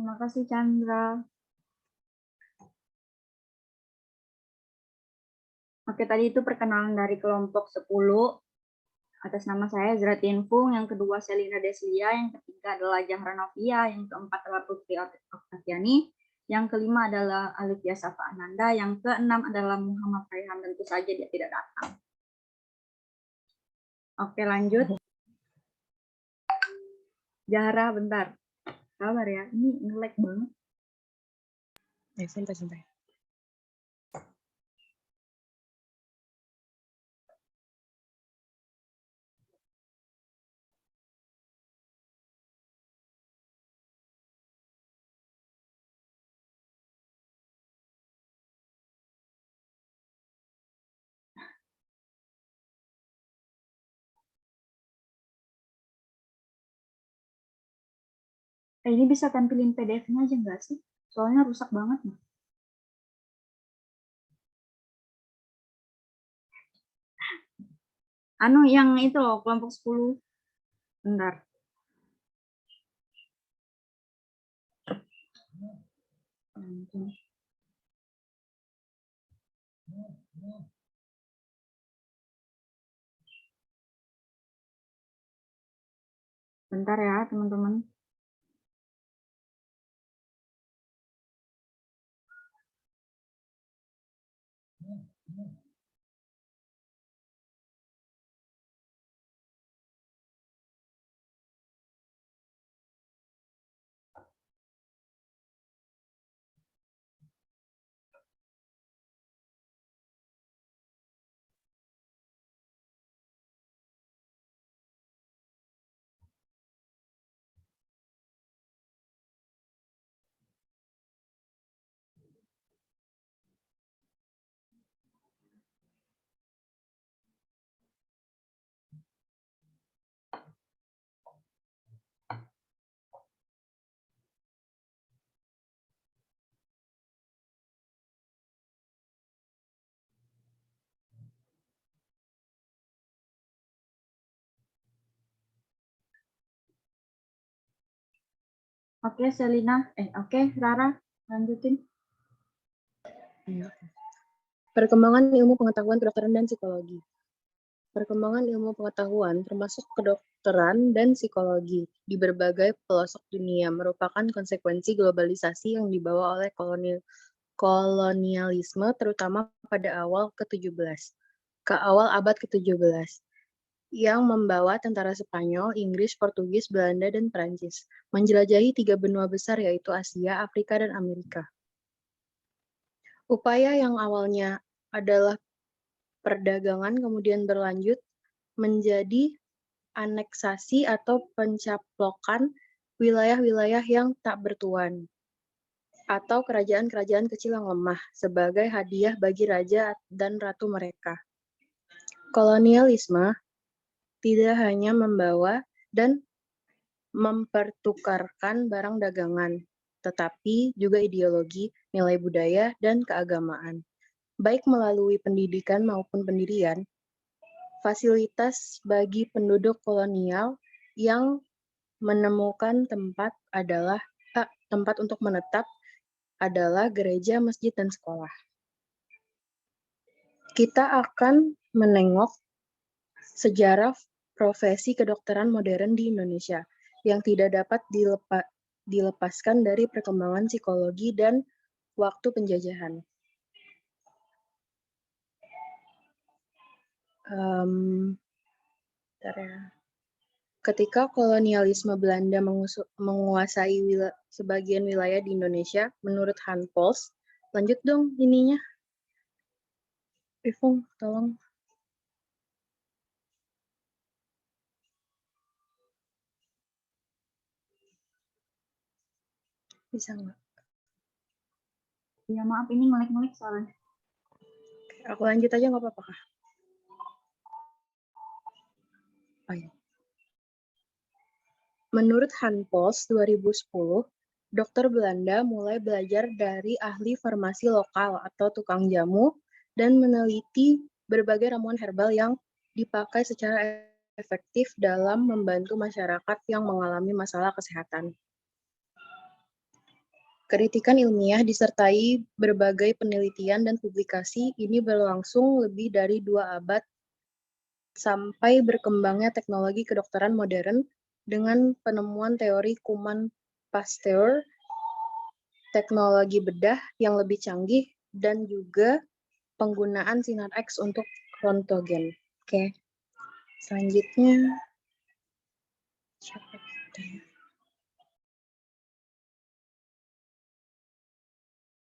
Terima kasih Chandra. Oke, tadi itu perkenalan dari kelompok 10. Atas nama saya Zra Tienfung, yang kedua Selina Deslia, yang ketiga adalah Zahra Novia, yang keempat adalah Putri Oktaviani, yang kelima adalah Alifia Safa Ananda, yang keenam adalah Muhammad Raihan. Tentu saja dia tidak datang. Oke, lanjut. Zahra, bentar. Sabar ya, ini nge-lag banget. Ya, santai-santai. Ini bisa tampilin PDF-nya aja nggak sih? Soalnya rusak banget nih. Anu yang itu loh, kelompok 10. Bentar. Bentar ya, teman-teman. Oke, Selina. Oke, Rara, lanjutin. Perkembangan ilmu pengetahuan kedokteran dan psikologi. Perkembangan ilmu pengetahuan termasuk kedokteran dan psikologi di berbagai pelosok dunia merupakan konsekuensi globalisasi yang dibawa oleh kolonialisme terutama pada awal abad ke-17 yang membawa tentara Spanyol, Inggris, Portugis, Belanda, dan Prancis menjelajahi 3 benua besar yaitu Asia, Afrika, dan Amerika. Upaya yang awalnya adalah perdagangan kemudian berlanjut menjadi aneksasi atau pencaplokan wilayah-wilayah yang tak bertuan atau kerajaan-kerajaan kecil yang lemah sebagai hadiah bagi raja dan ratu mereka. Kolonialisme tidak hanya membawa dan mempertukarkan barang dagangan, tetapi juga ideologi, nilai budaya, dan keagamaan. Baik melalui pendidikan maupun pendirian, fasilitas bagi penduduk kolonial yang menemukan tempat untuk menetap adalah gereja, masjid, dan sekolah. Kita akan menengok sejarah profesi kedokteran modern di Indonesia yang tidak dapat dilepaskan dari perkembangan psikologi dan waktu penjajahan. Ketika kolonialisme Belanda menguasai sebagian wilayah di Indonesia, menurut Han Pols, lanjut dong ininya. Ifung, tolong. Bisa nggak? Ya maaf, ini ngelik-ngelik soalnya. Aku lanjut aja nggak apa-apa kah? Oh, ya. Menurut Han Pols 2010, dokter Belanda mulai belajar dari ahli farmasi lokal atau tukang jamu dan meneliti berbagai ramuan herbal yang dipakai secara efektif dalam membantu masyarakat yang mengalami masalah kesehatan. Kritikan ilmiah disertai berbagai penelitian dan publikasi ini berlangsung lebih dari 2 abad sampai berkembangnya teknologi kedokteran modern dengan penemuan teori kuman Pasteur, teknologi bedah yang lebih canggih, dan juga penggunaan sinar X untuk Röntgen. Oke, selanjutnya siapa kita ya?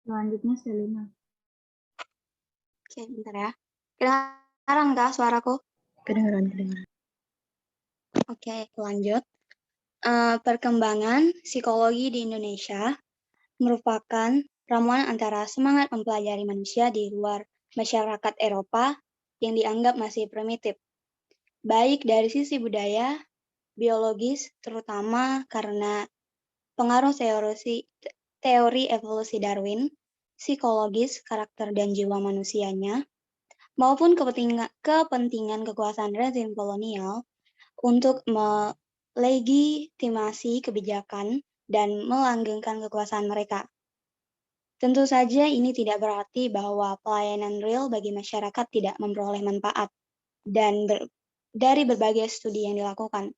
Selanjutnya Selina. Oke, bentar ya. Kedengaran nggak suaraku? Kedengaran. Oke, lanjut. Perkembangan psikologi di Indonesia merupakan ramuan antara semangat mempelajari manusia di luar masyarakat Eropa yang dianggap masih primitif, baik dari sisi budaya, biologis, terutama karena pengaruh teori evolusi Darwin, psikologis, karakter dan jiwa manusianya, maupun kepentingan kekuasaan rezim kolonial untuk melegitimasi kebijakan dan melanggengkan kekuasaan mereka. Tentu saja ini tidak berarti bahwa pelayanan real bagi masyarakat tidak memperoleh manfaat dan dari berbagai studi yang dilakukan.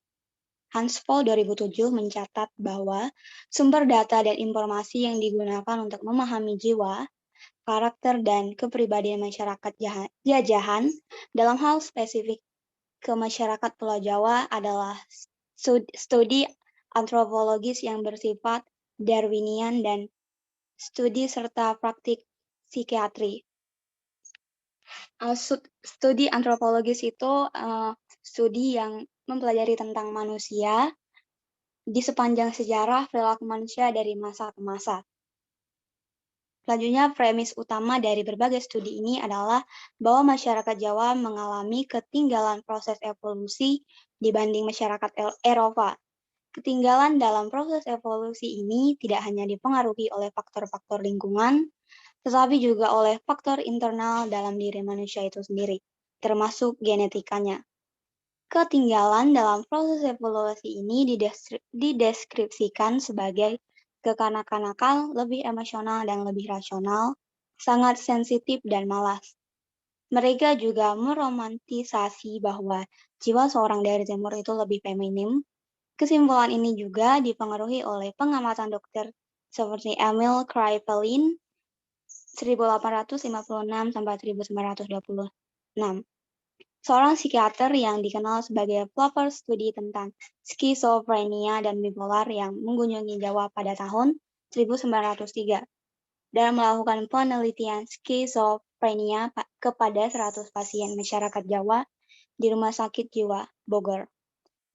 Hanspol 2007 mencatat bahwa sumber data dan informasi yang digunakan untuk memahami jiwa, karakter, dan kepribadian masyarakat jajahan dalam hal spesifik ke masyarakat Pulau Jawa adalah studi antropologis yang bersifat Darwinian dan studi serta praktik psikiatri. Studi antropologis itu studi yang mempelajari tentang manusia di sepanjang sejarah perilaku manusia dari masa ke masa. Selanjutnya, premis utama dari berbagai studi ini adalah bahwa masyarakat Jawa mengalami ketinggalan proses evolusi dibanding masyarakat Eropa. Ketinggalan dalam proses evolusi ini tidak hanya dipengaruhi oleh faktor-faktor lingkungan, tetapi juga oleh faktor internal dalam diri manusia itu sendiri, termasuk genetikanya. Ketinggalan dalam proses evolusi ini dideskripsikan sebagai kekanak-kanakan, lebih emosional dan lebih rasional, sangat sensitif dan malas. Mereka juga meromantisasi bahwa jiwa seorang dari timur itu lebih feminim. Kesimpulan ini juga dipengaruhi oleh pengamatan dokter seperti Emil Kraepelin 1856 sampai 1926. Seorang psikiater yang dikenal sebagai pelopor studi tentang skizofrenia dan bipolar yang mengunjungi Jawa pada tahun 1903 dan melakukan penelitian skizofrenia kepada 100 pasien masyarakat Jawa di Rumah Sakit Jiwa Bogor.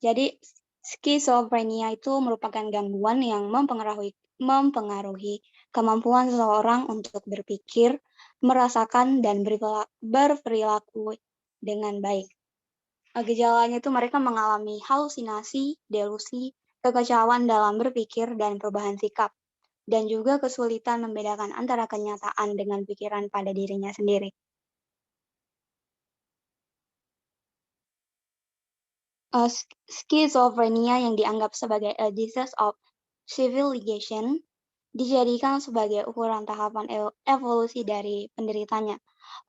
Jadi, skizofrenia itu merupakan gangguan yang mempengaruhi kemampuan seseorang untuk berpikir, merasakan, dan berperilaku dengan baik. Gejalanya itu mereka mengalami halusinasi, delusi, kekacauan dalam berpikir dan perubahan sikap, dan juga kesulitan membedakan antara kenyataan dengan pikiran pada dirinya sendiri. Skizofrenia yang dianggap sebagai a disease of civilization dijadikan sebagai ukuran tahapan evolusi dari penderitanya.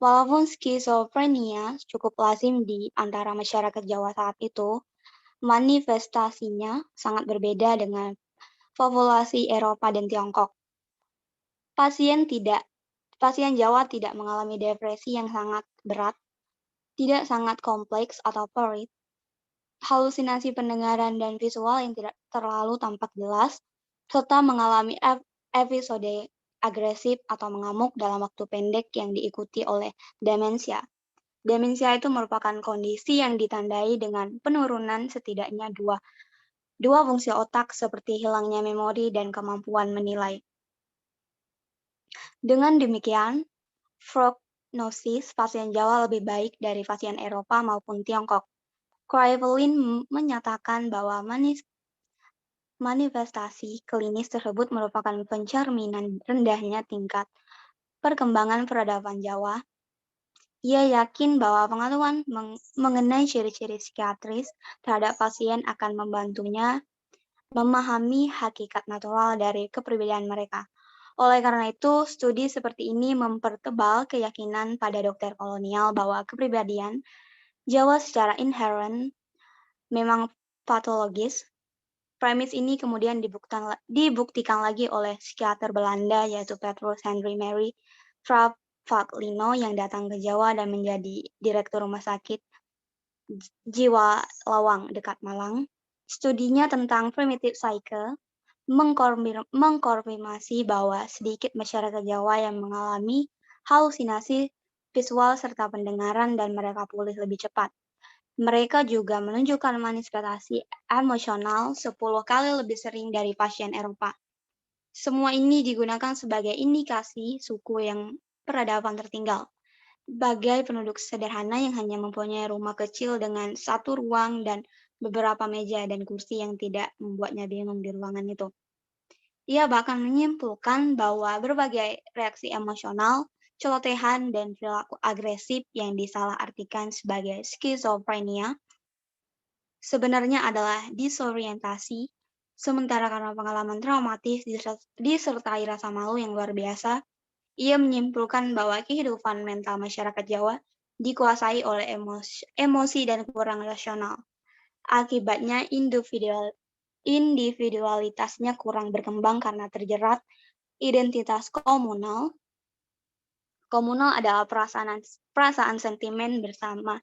Walaupun skizofrenia cukup lazim di antara masyarakat Jawa saat itu, manifestasinya sangat berbeda dengan populasi Eropa dan Tiongkok. Pasien Jawa tidak mengalami depresi yang sangat berat, tidak sangat kompleks atau perit, halusinasi pendengaran dan visual yang tidak terlalu tampak jelas, serta mengalami episode agresif atau mengamuk dalam waktu pendek yang diikuti oleh demensia. Demensia itu merupakan kondisi yang ditandai dengan penurunan setidaknya dua fungsi otak seperti hilangnya memori dan kemampuan menilai. Dengan demikian, prognosis pasien Jawa lebih baik dari pasien Eropa maupun Tiongkok. Kraepelin menyatakan bahwa manifestasi klinis tersebut merupakan pencerminan rendahnya tingkat perkembangan peradaban Jawa. Ia yakin bahwa pengetahuan mengenai ciri-ciri psikiatris terhadap pasien akan membantunya memahami hakikat natural dari kepribadian mereka. Oleh karena itu, studi seperti ini mempertebal keyakinan pada dokter kolonial bahwa kepribadian Jawa secara inherent memang patologis. Premis ini kemudian dibuktikan lagi oleh psikiater Belanda yaitu Petrus Henry Mary Travaglino yang datang ke Jawa dan menjadi direktur rumah sakit Jiwa Lawang dekat Malang. Studinya tentang primitive psyche mengkonfirmasi bahwa sedikit masyarakat Jawa yang mengalami halusinasi visual serta pendengaran dan mereka pulih lebih cepat. Mereka juga menunjukkan manifestasi emosional 10 kali lebih sering dari pasien Eropa. Semua ini digunakan sebagai indikasi suku yang peradaban tertinggal. Bagai penduduk sederhana yang hanya mempunyai rumah kecil dengan satu ruang dan beberapa meja dan kursi yang tidak membuatnya bingung di ruangan itu. Ia bahkan menyimpulkan bahwa berbagai reaksi emosional, celotehan, dan perilaku agresif yang disalahartikan sebagai skizofrenia sebenarnya adalah disorientasi, sementara karena pengalaman traumatis disertai rasa malu yang luar biasa, ia menyimpulkan bahwa kehidupan mental masyarakat Jawa dikuasai oleh emosi dan kurang rasional. Akibatnya individualitasnya kurang berkembang karena terjerat identitas komunal. Komunal adalah perasaan sentimen bersama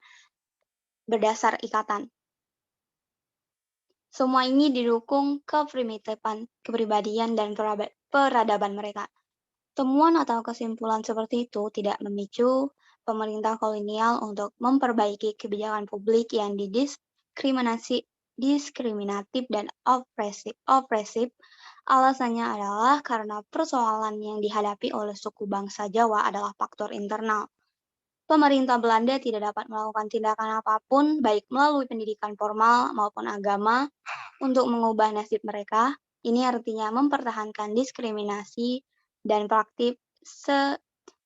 berdasar ikatan. Semua ini didukung keprimitifan kepribadian dan peradaban mereka. Temuan atau kesimpulan seperti itu tidak memicu pemerintah kolonial untuk memperbaiki kebijakan publik yang diskriminatif dan opresif. Alasannya adalah karena persoalan yang dihadapi oleh suku bangsa Jawa adalah faktor internal. Pemerintah Belanda tidak dapat melakukan tindakan apapun, baik melalui pendidikan formal maupun agama, untuk mengubah nasib mereka. Ini artinya mempertahankan diskriminasi dan praktik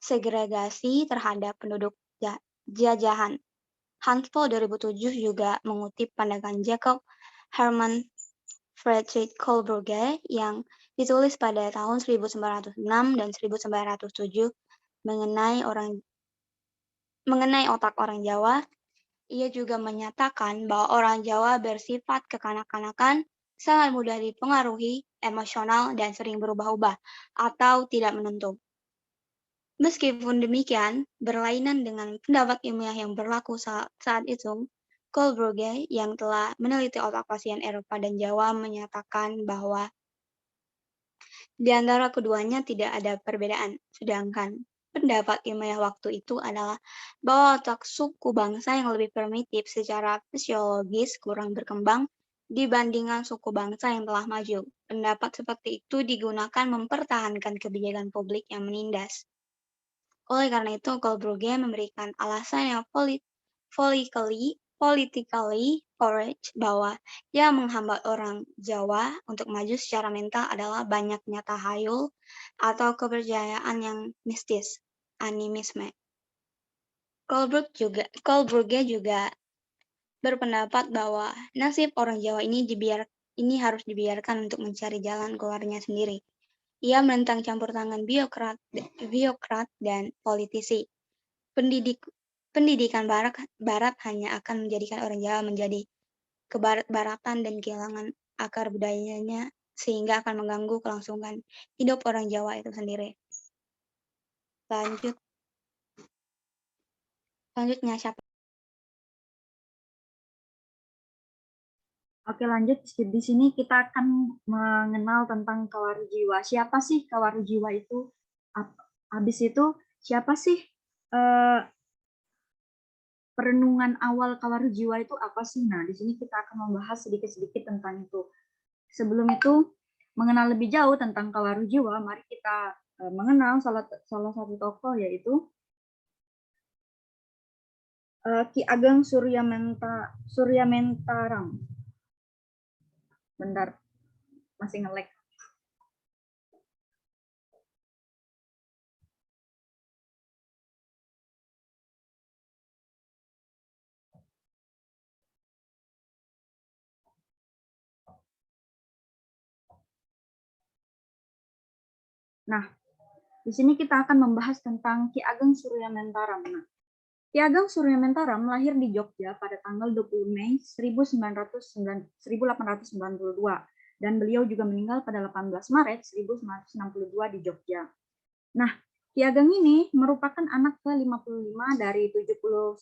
segregasi terhadap penduduk jajahan. Hanspo 2007 juga mengutip pandangan Jacob Hermann Friedrich Kohlberger yang ditulis pada tahun 1906 dan 1907 mengenai otak orang Jawa. Ia juga menyatakan bahwa orang Jawa bersifat kekanak-kanakan, sangat mudah dipengaruhi, emosional, dan sering berubah-ubah atau tidak menentu. Meskipun demikian, berlainan dengan pendapat ilmiah yang berlaku saat itu, Kohlberger yang telah meneliti otak pasien Eropa dan Jawa menyatakan bahwa di antara keduanya tidak ada perbedaan, sedangkan pendapat ilmiah waktu itu adalah bahwa otak suku bangsa yang lebih primitif secara fisiologis kurang berkembang dibandingkan suku bangsa yang telah maju. Pendapat seperti itu digunakan mempertahankan kebijakan publik yang menindas. Oleh karena itu, Kohlberger memberikan alasan yang politically correct bahwa yang menghambat orang Jawa untuk maju secara mental adalah banyaknya tahayul atau kepercayaan yang mistis, animisme. Kohlberger juga berpendapat bahwa nasib orang Jawa ini harus dibiarkan untuk mencari jalan keluarnya sendiri. Ia menentang campur tangan biokrat dan politisi. Pendidikan Barat hanya akan menjadikan orang Jawa menjadi kebarat-baratan dan kehilangan akar budayanya sehingga akan mengganggu kelangsungan hidup orang Jawa itu sendiri. Selanjutnya siapa? Oke, lanjut. Di sini kita akan mengenal tentang Kawarjiwa. Siapa sih Kawarjiwa itu? Habis itu, siapa sih perenungan awal Kawarjiwa itu apa sih? Nah, di sini kita akan membahas sedikit-sedikit tentang itu. Sebelum itu, mengenal lebih jauh tentang Kawarjiwa, mari kita mengenal salah satu tokoh, yaitu Ki Ageng Suryamentarang. Bentar, masih nge-lag. Nah, di sini kita akan membahas tentang Ki Ageng Suryamentaram. Nah, Ki Ageng Suryamentaram lahir di Jogja pada tanggal 20 Mei 1892 dan beliau juga meninggal pada 18 Maret 1962 di Jogja. Nah, Ki Ageng ini merupakan anak ke-55 dari 79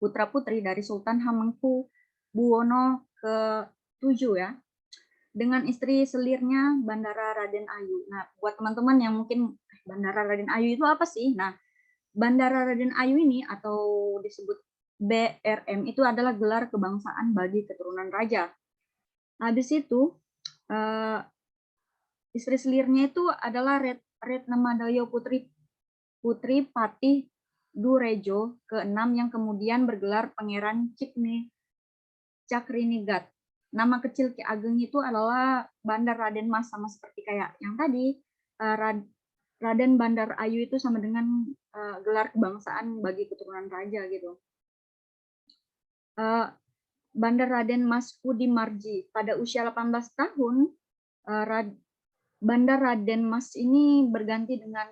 putra-putri dari Sultan Hamengkubuwono ke-7 ya, dengan istri selirnya Bandara Raden Ayu. Nah, buat teman-teman yang mungkin Bandara Raden Ayu itu apa sih? Nah, Bandara Raden Ayu ini atau disebut BRM itu adalah gelar kebangsaan bagi keturunan raja. Habis itu istri selirnya itu adalah Retna Madayo Putri Patih Durejo ke-6 yang kemudian bergelar Pangeran Cakriningrat. Nama kecil Ki Ageng itu adalah Bandar Raden Mas, sama seperti kayak yang tadi. Raden Bandar Ayu itu sama dengan gelar kebangsaan bagi keturunan raja gitu. Bandar Raden Mas Pudimarji pada usia 18 tahun, Bandar Raden Mas ini berganti dengan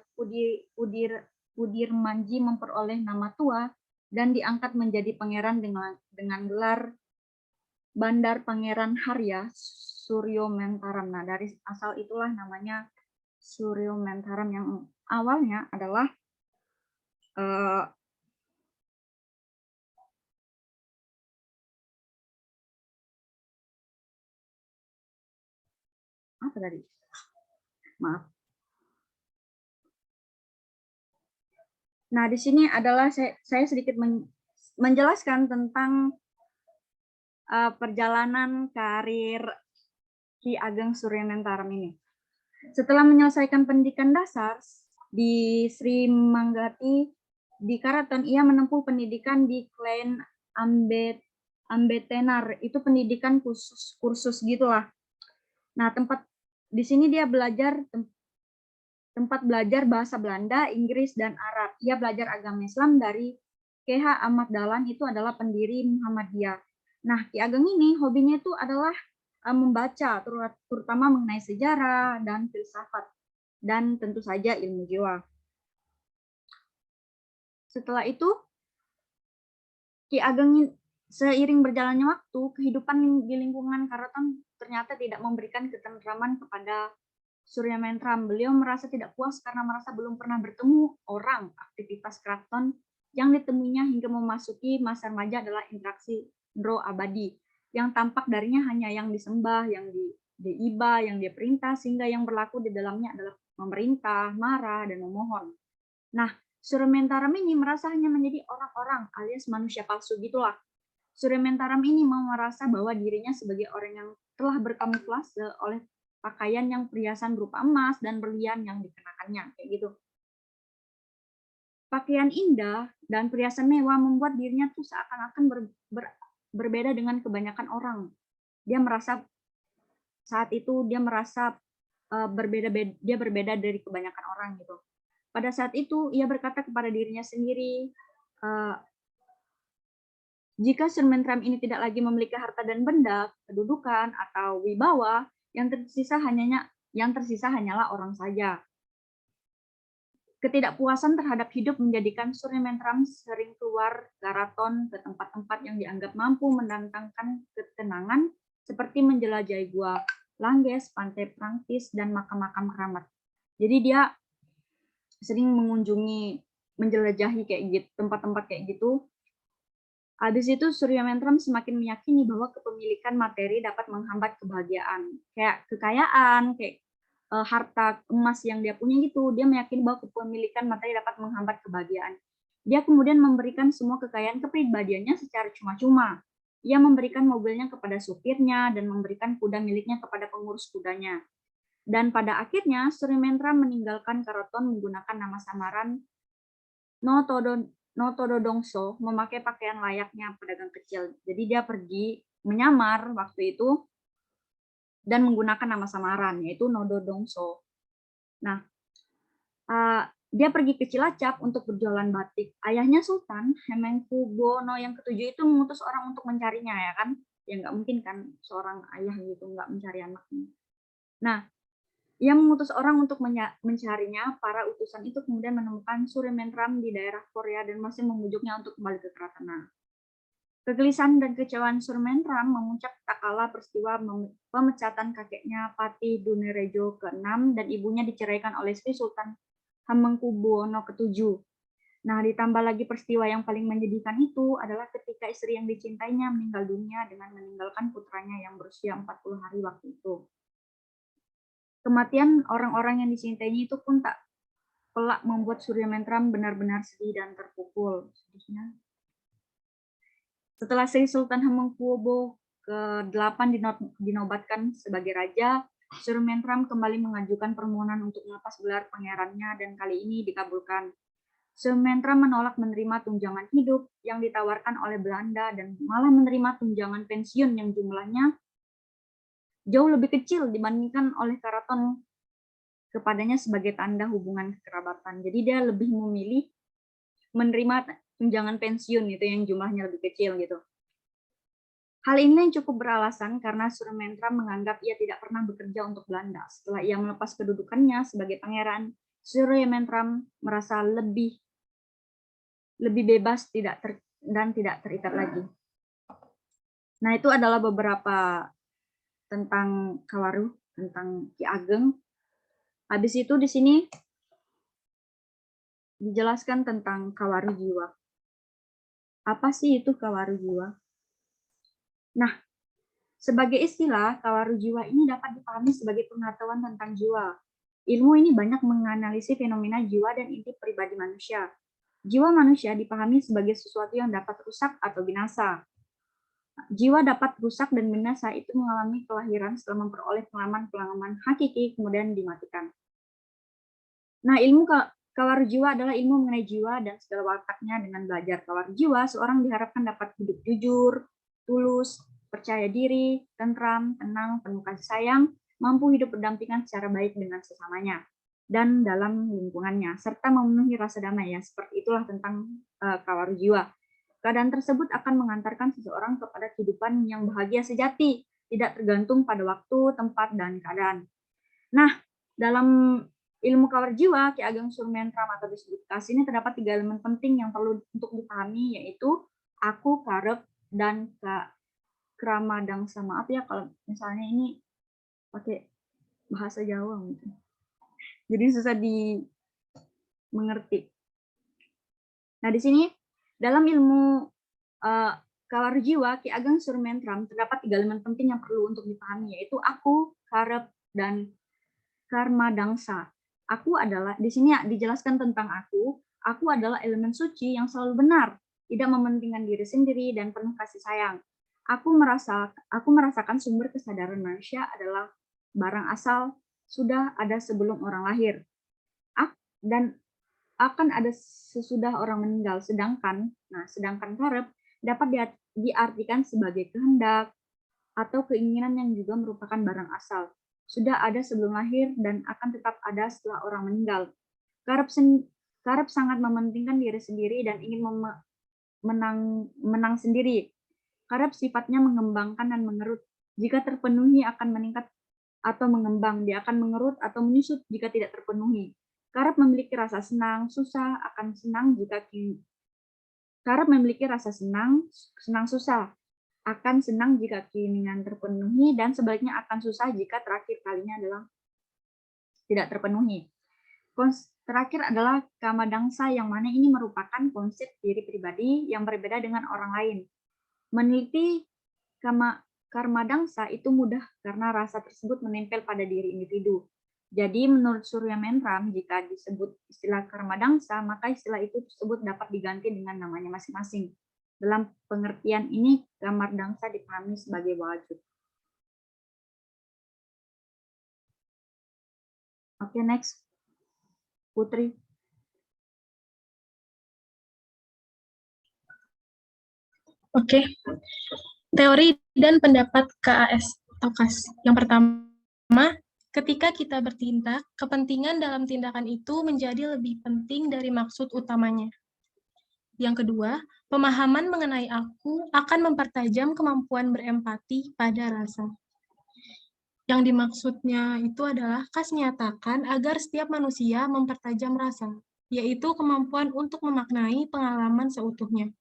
Pudirmanji memperoleh nama tua dan diangkat menjadi pangeran dengan gelar Bandar Pangeran Harya Suryomentaram. Nah, dari asal itulah namanya Suryomentaram yang awalnya adalah apa tadi? Maaf. Nah, di sini adalah saya sedikit menjelaskan tentang perjalanan karir Ki Ageng Suryamentaram ini. Setelah menyelesaikan pendidikan dasar di Sri Manggati di Karaton, ia menempuh pendidikan di Klein Ambetenar, itu pendidikan kursus gitulah. Nah, di sini dia tempat belajar bahasa Belanda, Inggris, dan Arab. Ia belajar agama Islam dari K.H. Ahmad Dahlan, itu adalah pendiri Muhammadiyah. Nah, Ki Ageng ini hobinya itu adalah membaca, terutama mengenai sejarah dan filsafat, dan tentu saja ilmu jiwa. Setelah itu, Ki Ageng seiring berjalannya waktu, kehidupan di lingkungan karaton ternyata tidak memberikan ketentraman kepada Suryamentaram. Beliau merasa tidak puas karena merasa belum pernah bertemu orang. Aktivitas keraton yang ditemuinya hingga memasuki masa remaja adalah interaksi ndro abadi, yang tampak darinya hanya yang disembah, yang diiba, yang dia perintah, sehingga yang berlaku di dalamnya adalah memerintah, marah, dan memohon. Nah, Suryamentaram ini merasa hanya menjadi orang-orang alias manusia palsu gitulah. Suryamentaram ini mau merasa bahwa dirinya sebagai orang yang telah berkamuflase oleh pakaian yang perhiasan berupa emas dan berlian yang dikenakannya, kayak gitu. Pakaian indah dan perhiasan mewah membuat dirinya tuh seakan-akan berbeda dengan kebanyakan orang. Dia merasa saat itu dia merasa dia berbeda dari kebanyakan orang gitu. Pada saat itu ia berkata kepada dirinya sendiri, jika Suryamentaram ini tidak lagi memiliki harta dan benda, kedudukan atau wibawa, yang tersisa hanyalah orang saja. Ketidakpuasan terhadap hidup menjadikan Suryamentaram sering keluar karaton ke tempat-tempat yang dianggap mampu mendatangkan ketenangan, seperti menjelajahi gua Langges, pantai Prangkis, dan makam-makam keramat. Jadi dia sering menjelajahi kayak gitu, tempat-tempat kayak gitu. Habis itu Suryamentaram semakin meyakini bahwa kepemilikan materi dapat menghambat kebahagiaan, kayak kekayaan, kayak harta emas yang dia punya gitu. Dia meyakini bahwa kepemilikan materi dapat menghambat kebahagiaan. Dia kemudian memberikan semua kekayaan kepribadiannya secara cuma-cuma. Ia memberikan mobilnya kepada supirnya dan memberikan kuda miliknya kepada pengurus kudanya. Dan pada akhirnya Suryamentaram meninggalkan karaton menggunakan nama samaran Notododongso, memakai pakaian layaknya pedagang kecil. Jadi dia pergi menyamar waktu itu dan menggunakan nama samaran, yaitu Nododongso. Nah, dia pergi ke Cilacap untuk berjualan batik. Ayahnya Sultan Hamengkubuwono yang ke-7 itu mengutus orang untuk mencarinya, ya kan? Ya nggak mungkin kan seorang ayah gitu nggak mencari anaknya. Nah, Ia mengutus orang untuk mencarinya. Para utusan itu kemudian menemukan Suryamentram di daerah Korea dan masih membujuknya untuk kembali ke Kratana. Kegelisahan dan kecewaan Suryamentram memuncak tak kala peristiwa pemecatan kakeknya Patih Dunerejo ke-6 dan ibunya diceraikan oleh Sri Sultan Hamengkubuwono ke-7. Nah, ditambah lagi peristiwa yang paling menyedihkan itu adalah ketika istri yang dicintainya meninggal dunia dengan meninggalkan putranya yang berusia 40 hari waktu itu. Kematian orang-orang yang dicintainya itu pun tak pelak membuat Suryamentram benar-benar sedih dan terpukul. Sedihnya. Setelah Sri Sultan Hamengkubuwono ke-8 dinobatkan sebagai raja, Suryamentram kembali mengajukan permohonan untuk melepas gelar pangerannya dan kali ini dikabulkan. Suryamentram menolak menerima tunjangan hidup yang ditawarkan oleh Belanda dan malah menerima tunjangan pensiun yang jumlahnya jauh lebih kecil dibandingkan oleh keraton kepadanya sebagai tanda hubungan kekerabatan. Jadi dia lebih memilih menerima tunjangan pensiun itu yang jumlahnya lebih kecil gitu. Hal ini yang cukup beralasan karena Suryamentram menganggap ia tidak pernah bekerja untuk Belanda. Setelah ia melepas kedudukannya sebagai pangeran, Suryamentram merasa lebih bebas dan tidak terikat lagi. Nah, itu adalah beberapa tentang Kawaru, tentang Ki Ageng. Habis itu di sini dijelaskan tentang Kawaru Jiwa. Apa sih itu Kawaru Jiwa? Nah, sebagai istilah, Kawaru Jiwa ini dapat dipahami sebagai pengetahuan tentang jiwa. Ilmu ini banyak menganalisis fenomena jiwa dan inti pribadi manusia. Jiwa manusia dipahami sebagai sesuatu yang dapat rusak atau binasa. Jiwa dapat rusak dan binasa itu mengalami kelahiran setelah memperoleh pengalaman-pengalaman hakiki kemudian dimatikan. Nah, ilmu Kawaru Jiwa adalah ilmu mengenai jiwa dan segala wataknya. Dengan belajar Kawaru Jiwa, seorang diharapkan dapat hidup jujur, tulus, percaya diri, tentram, tenang, penuh kasih sayang, mampu hidup berdampingan secara baik dengan sesamanya dan dalam lingkungannya, serta memenuhi rasa damai. Ya, seperti itulah tentang Kawaru Jiwa. Keadaan tersebut akan mengantarkan seseorang kepada kehidupan yang bahagia sejati, tidak tergantung pada waktu, tempat, dan keadaan. Nah, dalam ilmu Kawaru Jiwa, Ki Ageng Suryamentram atau disebut Kas ini terdapat 3 elemen penting yang perlu untuk dipahami, yaitu aku, karep, dan kramadangsa. Maaf ya kalau misalnya ini pakai bahasa Jawa gitu. Jadi susah dimengerti. Nah, di sini dalam ilmu Kawaru Jiwa, Ki Ageng Suryamentram terdapat 3 elemen penting yang perlu untuk dipahami, yaitu aku, karep, dan karmadangsa. Aku adalah, di sini dijelaskan tentang aku adalah elemen suci yang selalu benar, tidak mementingkan diri sendiri dan penuh kasih sayang. Aku merasakan sumber kesadaran manusia adalah barang asal sudah ada sebelum orang lahir dan akan ada sesudah orang meninggal. Sedangkan karep dapat diartikan sebagai kehendak atau keinginan yang juga merupakan barang asal. Sudah ada sebelum lahir dan akan tetap ada setelah orang meninggal. Karep sangat mementingkan diri sendiri dan ingin menang sendiri. Karep sifatnya mengembangkan dan mengerut. Jika terpenuhi akan meningkat atau mengembang. Dia akan mengerut atau menyusut jika tidak terpenuhi. Karep memiliki rasa senang, susah, akan senang jika Karep memiliki rasa senang susah, akan senang jika keinginan terpenuhi, dan sebaliknya akan susah jika terakhir kalinya adalah tidak terpenuhi. Terakhir adalah kamadangsa, yang mana ini merupakan konsep diri pribadi yang berbeda dengan orang lain. Meneliti karmadangsa itu mudah karena rasa tersebut menempel pada diri individu. Jadi menurut Suryamentram, jika disebut istilah karmadangsa, maka istilah itu tersebut dapat diganti dengan namanya masing-masing. Dalam pengertian ini, karmadangsa dipahami sebagai wajib. Oke, next. Putri. Oke. Teori dan pendapat KAS atau KAS. Yang pertama, ketika kita bertindak, kepentingan dalam tindakan itu menjadi lebih penting dari maksud utamanya. Yang kedua, pemahaman mengenai aku akan mempertajam kemampuan berempati pada rasa. Yang dimaksudnya itu adalah Kas menyatakan agar setiap manusia mempertajam rasa, yaitu kemampuan untuk memaknai pengalaman seutuhnya,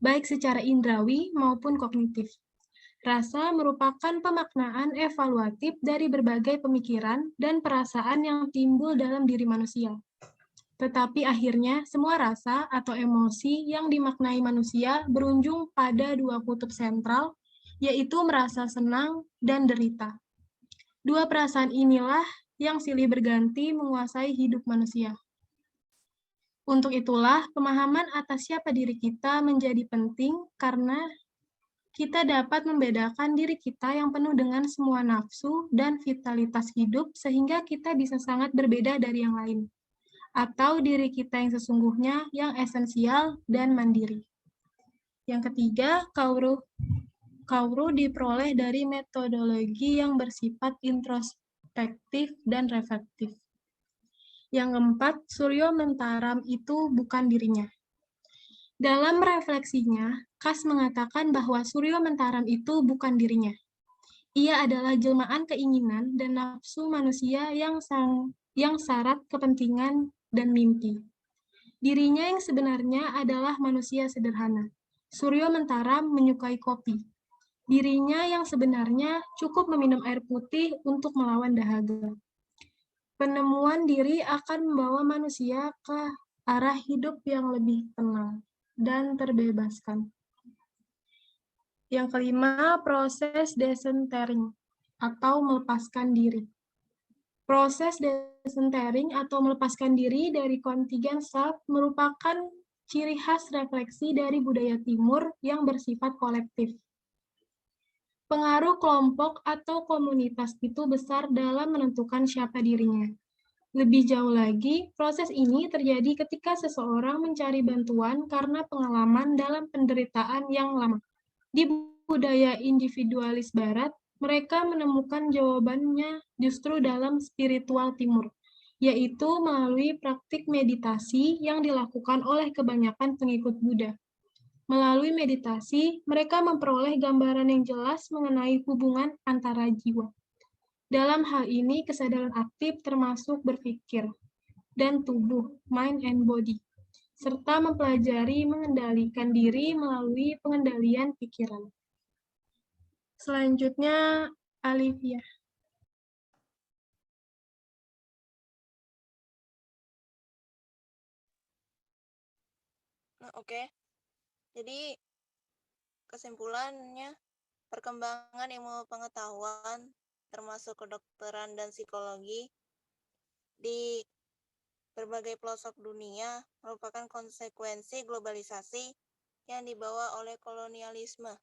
baik secara indrawi maupun kognitif. Rasa merupakan pemaknaan evaluatif dari berbagai pemikiran dan perasaan yang timbul dalam diri manusia. Tetapi akhirnya, semua rasa atau emosi yang dimaknai manusia berujung pada dua kutub sentral, yaitu merasa senang dan derita. Dua perasaan inilah yang silih berganti menguasai hidup manusia. Untuk itulah, pemahaman atas siapa diri kita menjadi penting karena kita dapat membedakan diri kita yang penuh dengan semua nafsu dan vitalitas hidup sehingga kita bisa sangat berbeda dari yang lain. Atau diri kita yang sesungguhnya yang esensial dan mandiri. Yang ketiga, Kauru diperoleh dari metodologi yang bersifat introspektif dan reflektif. Yang keempat, Suryo Mentaram itu bukan dirinya. Dalam refleksinya, Kas mengatakan bahwa Suryo Mentaram itu bukan dirinya. Ia adalah jelmaan keinginan dan nafsu manusia yang syarat kepentingan dan mimpi. Dirinya yang sebenarnya adalah manusia sederhana. Suryo Mentaram menyukai kopi. Dirinya yang sebenarnya cukup meminum air putih untuk melawan dahaga. Penemuan diri akan membawa manusia ke arah hidup yang lebih tenang dan terbebaskan. Yang kelima, proses desentering atau melepaskan diri. Proses desentering atau melepaskan diri dari kontingen self merupakan ciri khas refleksi dari budaya timur yang bersifat kolektif. Pengaruh kelompok atau komunitas itu besar dalam menentukan siapa dirinya. Lebih jauh lagi, proses ini terjadi ketika seseorang mencari bantuan karena pengalaman dalam penderitaan yang lama. Di budaya individualis Barat, mereka menemukan jawabannya justru dalam spiritual timur, yaitu melalui praktik meditasi yang dilakukan oleh kebanyakan pengikut Buddha. Melalui meditasi, mereka memperoleh gambaran yang jelas mengenai hubungan antara jiwa. Dalam hal ini, kesadaran aktif termasuk berpikir dan tubuh, mind and body, serta mempelajari mengendalikan diri melalui pengendalian pikiran. Selanjutnya, Alivia. Oke. Jadi kesimpulannya, perkembangan ilmu pengetahuan termasuk kedokteran dan psikologi di berbagai pelosok dunia merupakan konsekuensi globalisasi yang dibawa oleh kolonialisme.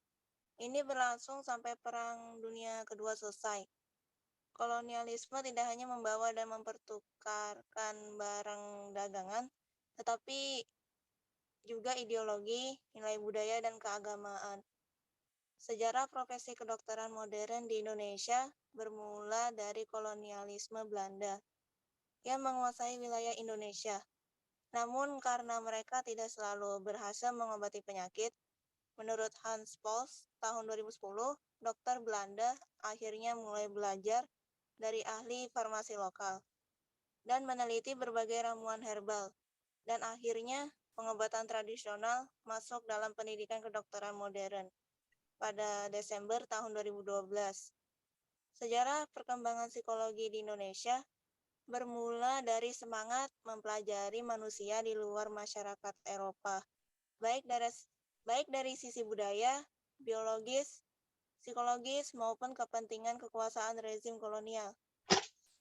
Ini berlangsung sampai Perang Dunia Kedua selesai. Kolonialisme tidak hanya membawa dan mempertukarkan barang dagangan, tetapi juga ideologi, nilai budaya, dan keagamaan. Sejarah profesi kedokteran modern di Indonesia bermula dari kolonialisme Belanda yang menguasai wilayah Indonesia. Namun karena mereka tidak selalu berhasil mengobati penyakit, menurut Hans Pols tahun 2010, dokter Belanda akhirnya mulai belajar dari ahli farmasi lokal dan meneliti berbagai ramuan herbal, dan akhirnya pengobatan tradisional masuk dalam pendidikan kedokteran modern pada Desember tahun 2012. Sejarah perkembangan psikologi di Indonesia bermula dari semangat mempelajari manusia di luar masyarakat Eropa, baik dari sisi budaya, biologis, psikologis, maupun kepentingan kekuasaan rezim kolonial.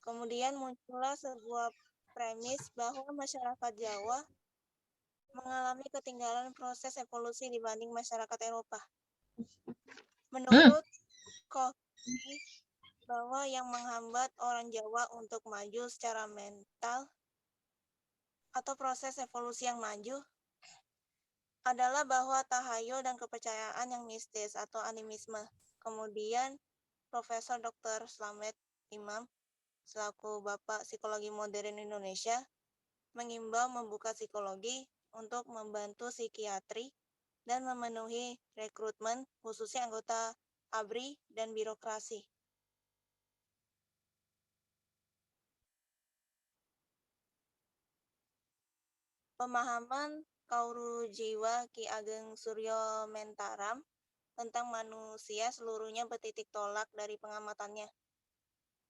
Kemudian muncullah sebuah premis bahwa masyarakat Jawa mengalami ketinggalan proses evolusi dibanding masyarakat Eropa. Menurut Kohli, bahwa yang menghambat orang Jawa untuk maju secara mental atau proses evolusi yang maju adalah bahwa tahayul dan kepercayaan yang mistis atau animisme. Kemudian Profesor Dr. Slamet Imam selaku Bapak Psikologi Modern Indonesia mengimbau membuka psikologi untuk membantu psikiatri dan memenuhi rekrutmen khususnya anggota ABRI dan birokrasi. Pemahaman Kauru Jiwa Ki Ageng Suryo Mentaram tentang manusia seluruhnya bertitik tolak dari pengamatannya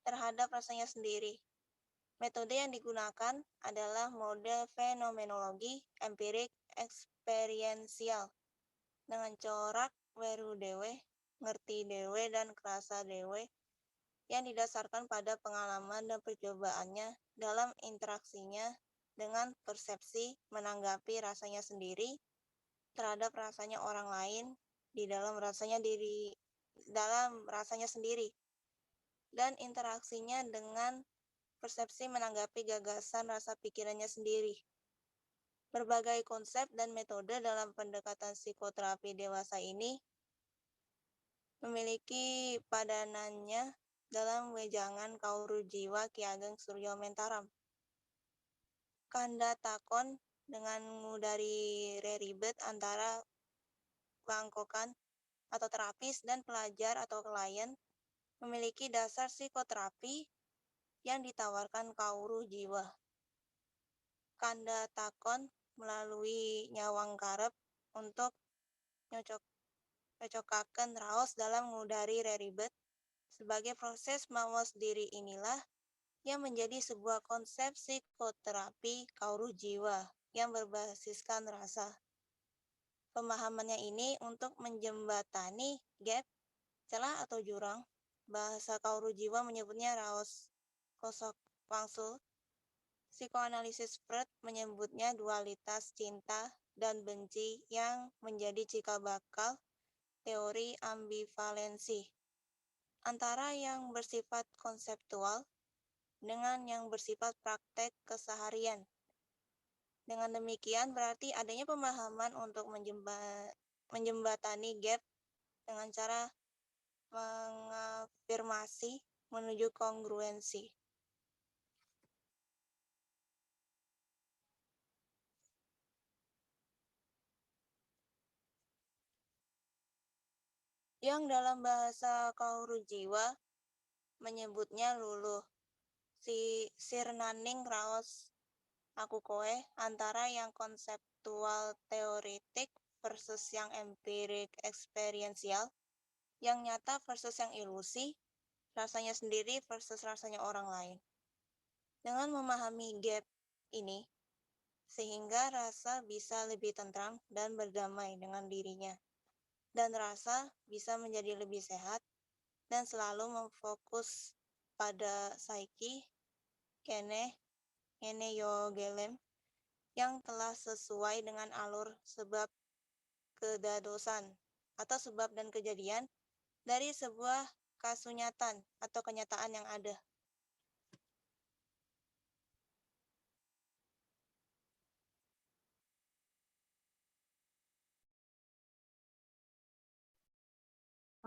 terhadap rasanya sendiri. Metode yang digunakan adalah mode fenomenologi empirik eksperiensial dengan corak weru dewe, ngerti dewe, dan kerasa dewe yang didasarkan pada pengalaman dan percobaannya dalam interaksinya dengan persepsi menanggapi rasanya sendiri terhadap rasanya orang lain di dalam rasanya sendiri dan interaksinya dengan persepsi menanggapi gagasan rasa pikirannya sendiri. Berbagai konsep dan metode dalam pendekatan psikoterapi dewasa ini memiliki padanannya dalam wejangan Kauru Jiwa Ki Ageng Suryo Mentaram. Kanda takon dengan ngudari reribet antara bangkokan atau terapis dan pelajar atau klien memiliki dasar psikoterapi yang ditawarkan Kauru Jiwa. Kanda takon melalui nyawang karep untuk nyocokaken raos dalam ngudari reribet sebagai proses mawas diri inilah yang menjadi sebuah konsep psikoterapi Kauru Jiwa yang berbasiskan rasa. Pemahamannya ini untuk menjembatani gap, celah atau jurang. Bahasa Kauru Jiwa menyebutnya raos kosok wangsul. Psikoanalisis Freud menyebutnya dualitas cinta dan benci yang menjadi cikal bakal teori ambivalensi antara yang bersifat konseptual dengan yang bersifat praktek keseharian. Dengan demikian berarti adanya pemahaman untuk menjembatani gap dengan cara mengafirmasi menuju kongruensi. Yang dalam bahasa Kauru Jiwa menyebutnya luluh. Si sirnaning raos aku koe antara yang konseptual teoritik versus yang empirik eksperiensial, yang nyata versus yang ilusi, rasanya sendiri versus rasanya orang lain. Dengan memahami gap ini, sehingga rasa bisa lebih tentram dan berdamai dengan dirinya. Dan rasa bisa menjadi lebih sehat dan selalu memfokus pada saiki, kene yo gelem, yang telah sesuai dengan alur sebab kedadosan atau sebab dan kejadian dari sebuah kasunyatan atau kenyataan yang ada.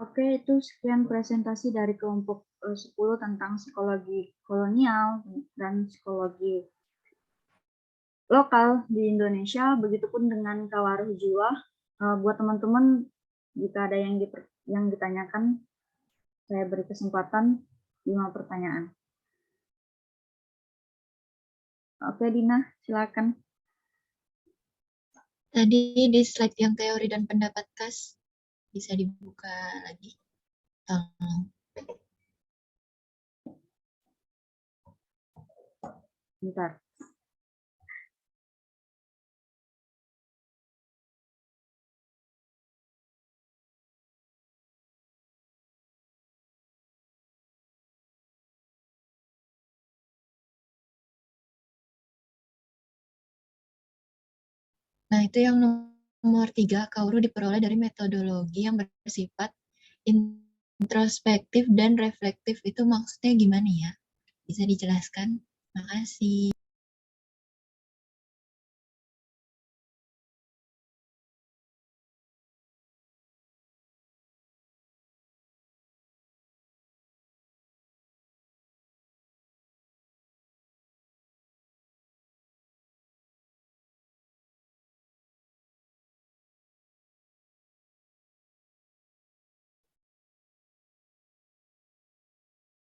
Oke, itu sekian presentasi dari kelompok 10 tentang psikologi kolonial dan psikologi lokal di Indonesia. Begitupun dengan Kawaruh Jiwa. Buat teman-teman, jika ada yang ditanyakan, saya beri kesempatan 5 pertanyaan. Oke, Dina, silakan. Tadi di slide yang teori dan pendapat KAS, bisa dibuka lagi. Bentar. Nah, itu yang nomor 3, Kauru diperoleh dari metodologi yang bersifat introspektif dan reflektif. Itu maksudnya gimana ya? Bisa dijelaskan? Makasih.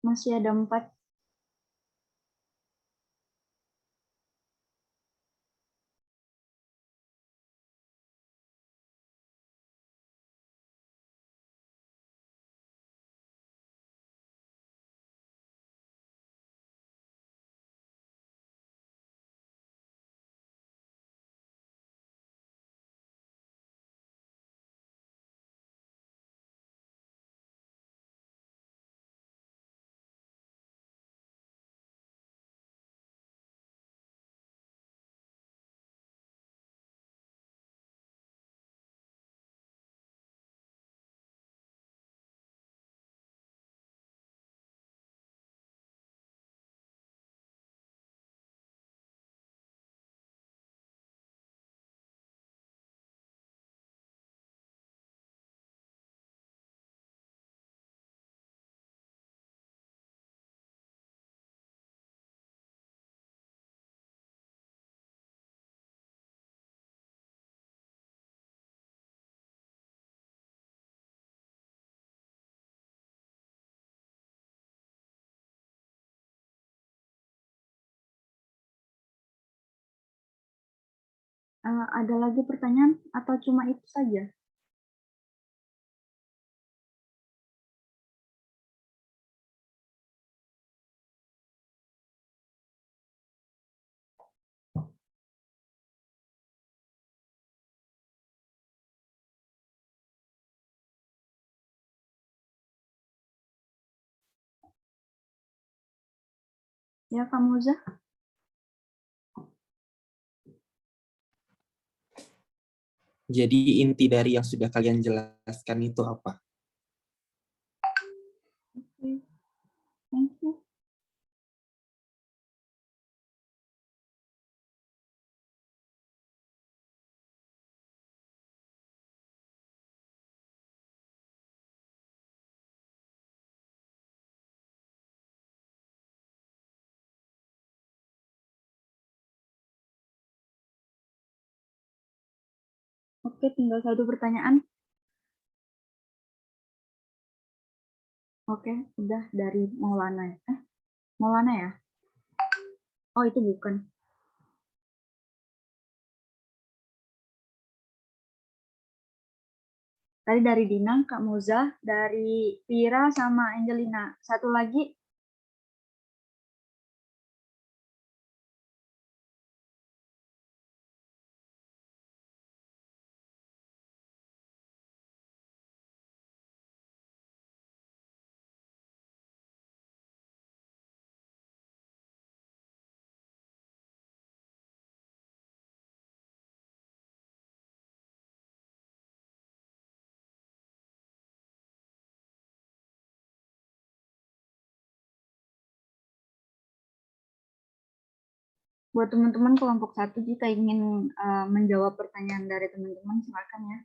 Masih ada 4. Ada lagi pertanyaan atau cuma itu saja? Ya, Kak Moza? Jadi inti dari yang sudah kalian jelaskan itu apa? Oke, thank you. Oke, tinggal satu pertanyaan. Oke, udah dari Maulana ya. Maulana ya? Oh, itu bukan. Tadi dari Dina, Kak Moza, dari Vira sama Angelina. Satu lagi, buat teman-teman kelompok 1 jika ingin menjawab pertanyaan dari teman-teman, silakan ya.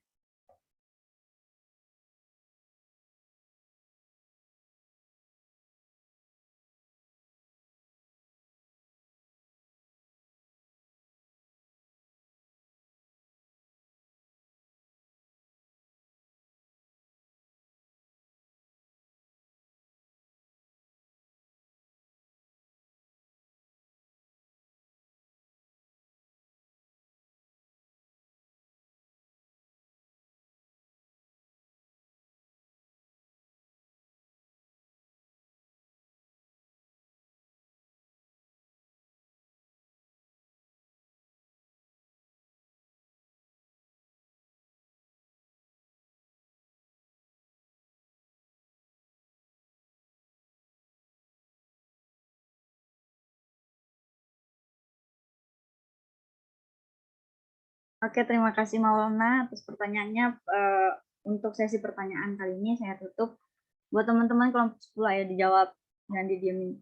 Oke, terima kasih Maulana atas pertanyaannya. Untuk sesi pertanyaan kali ini saya tutup. Buat teman-teman kelompok 10 ya dijawab, jangan didiemin.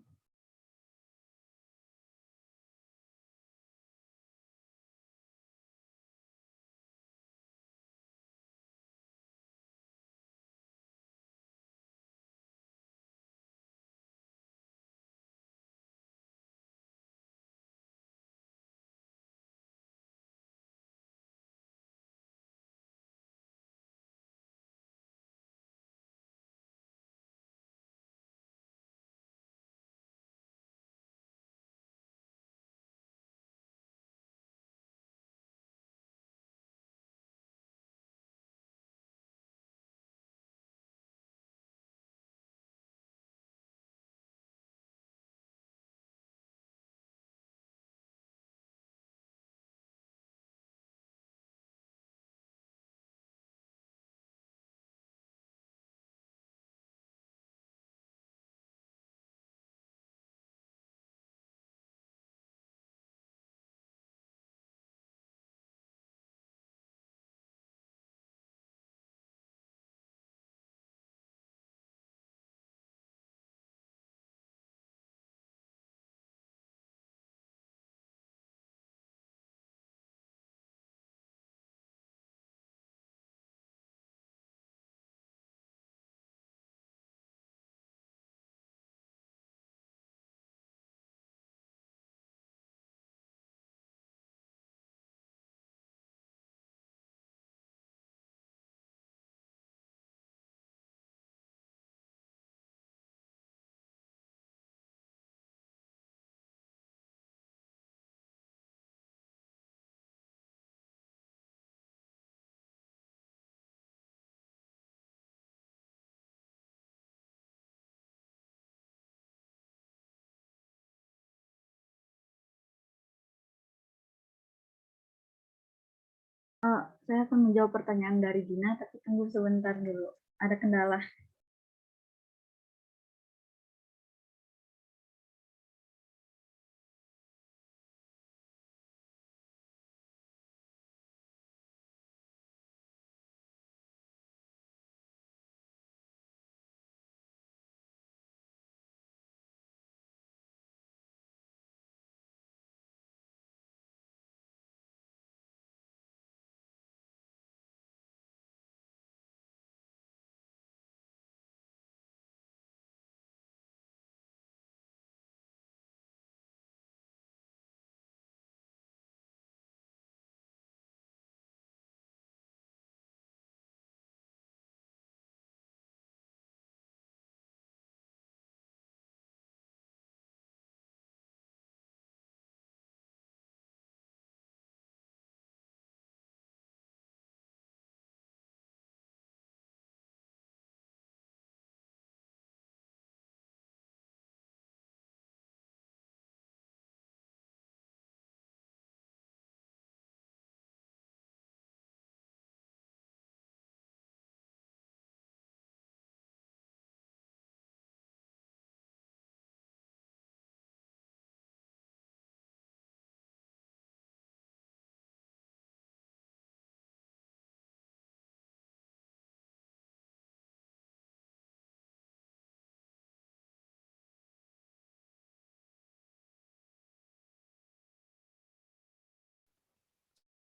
Saya akan menjawab pertanyaan dari Dina, tapi tunggu sebentar dulu. Ada kendala.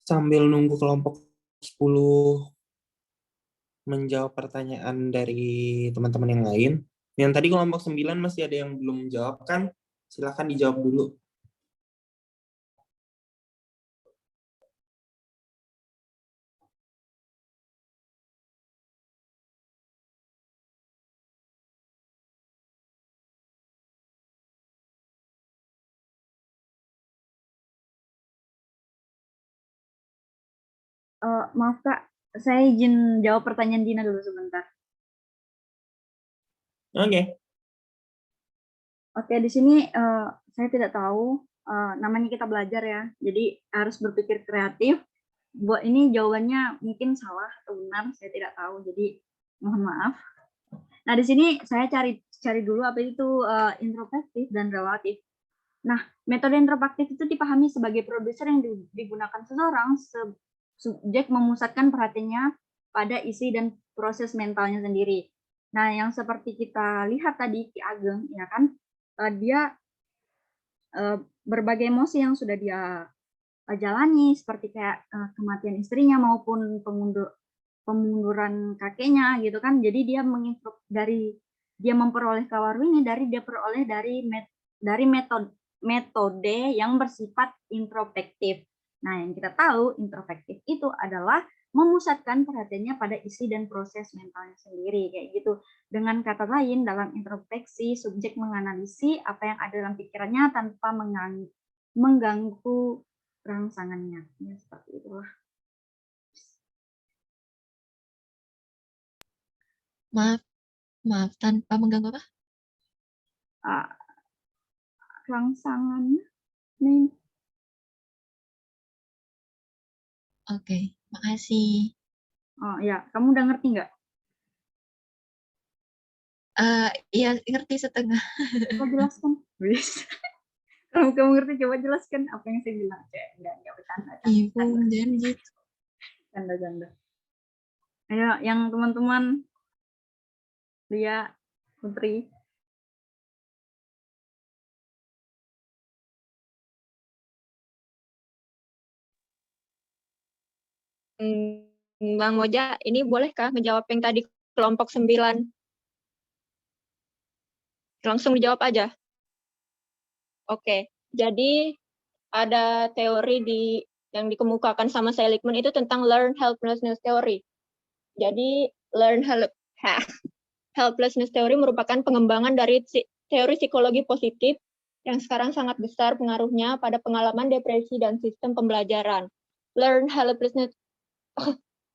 Sambil nunggu kelompok 10 menjawab pertanyaan dari teman-teman yang lain. Yang tadi kelompok 9 masih ada yang belum jawab kan? Silakan dijawab dulu. Maaf Kak, saya izin jawab pertanyaan Dina dulu sebentar. Oke. Oke, di sini saya tidak tahu, namanya kita belajar ya, jadi harus berpikir kreatif. Buat ini jawabannya mungkin salah atau benar, saya tidak tahu, jadi mohon maaf. Nah, di sini saya cari dulu apa itu introspektif dan relatif. Nah, metode introspektif itu dipahami sebagai produser yang digunakan seseorang subjek memusatkan perhatiannya pada isi dan proses mentalnya sendiri. Nah, yang seperti kita lihat tadi Ki Ageng, ya kan, dia berbagai emosi yang sudah dia jalani, seperti kayak kematian istrinya maupun pemunduran kakeknya, gitu kan. Jadi dia memperoleh kawaru ini dia peroleh dari metode yang bersifat introspektif. Nah, yang kita tahu introspektif itu adalah memusatkan perhatiannya pada isi dan proses mentalnya sendiri, kayak gitu. Dengan kata lain, dalam introspeksi, subjek menganalisi apa yang ada dalam pikirannya tanpa mengganggu rangsangannya. Ya, seperti itulah. Maaf, tanpa mengganggu apa? Rangsangannya nih. Oke, makasih. Oh ya, kamu udah ngerti nggak? Iya, ngerti setengah. Coba jelaskan. Kalau kamu ngerti, coba jelaskan apa yang saya bilang. Enggak bercanda. Ibu, jangan gitu. Canda. Ayo, yang teman-teman, Lia, Putri. Bang Moja, ini bolehkah menjawab yang tadi kelompok 9? Langsung dijawab aja. Oke, jadi ada teori yang dikemukakan sama Seligman itu tentang learned helplessness theory. Jadi learned helplessness theory merupakan pengembangan dari teori psikologi positif yang sekarang sangat besar pengaruhnya pada pengalaman depresi dan sistem pembelajaran. Learned helplessness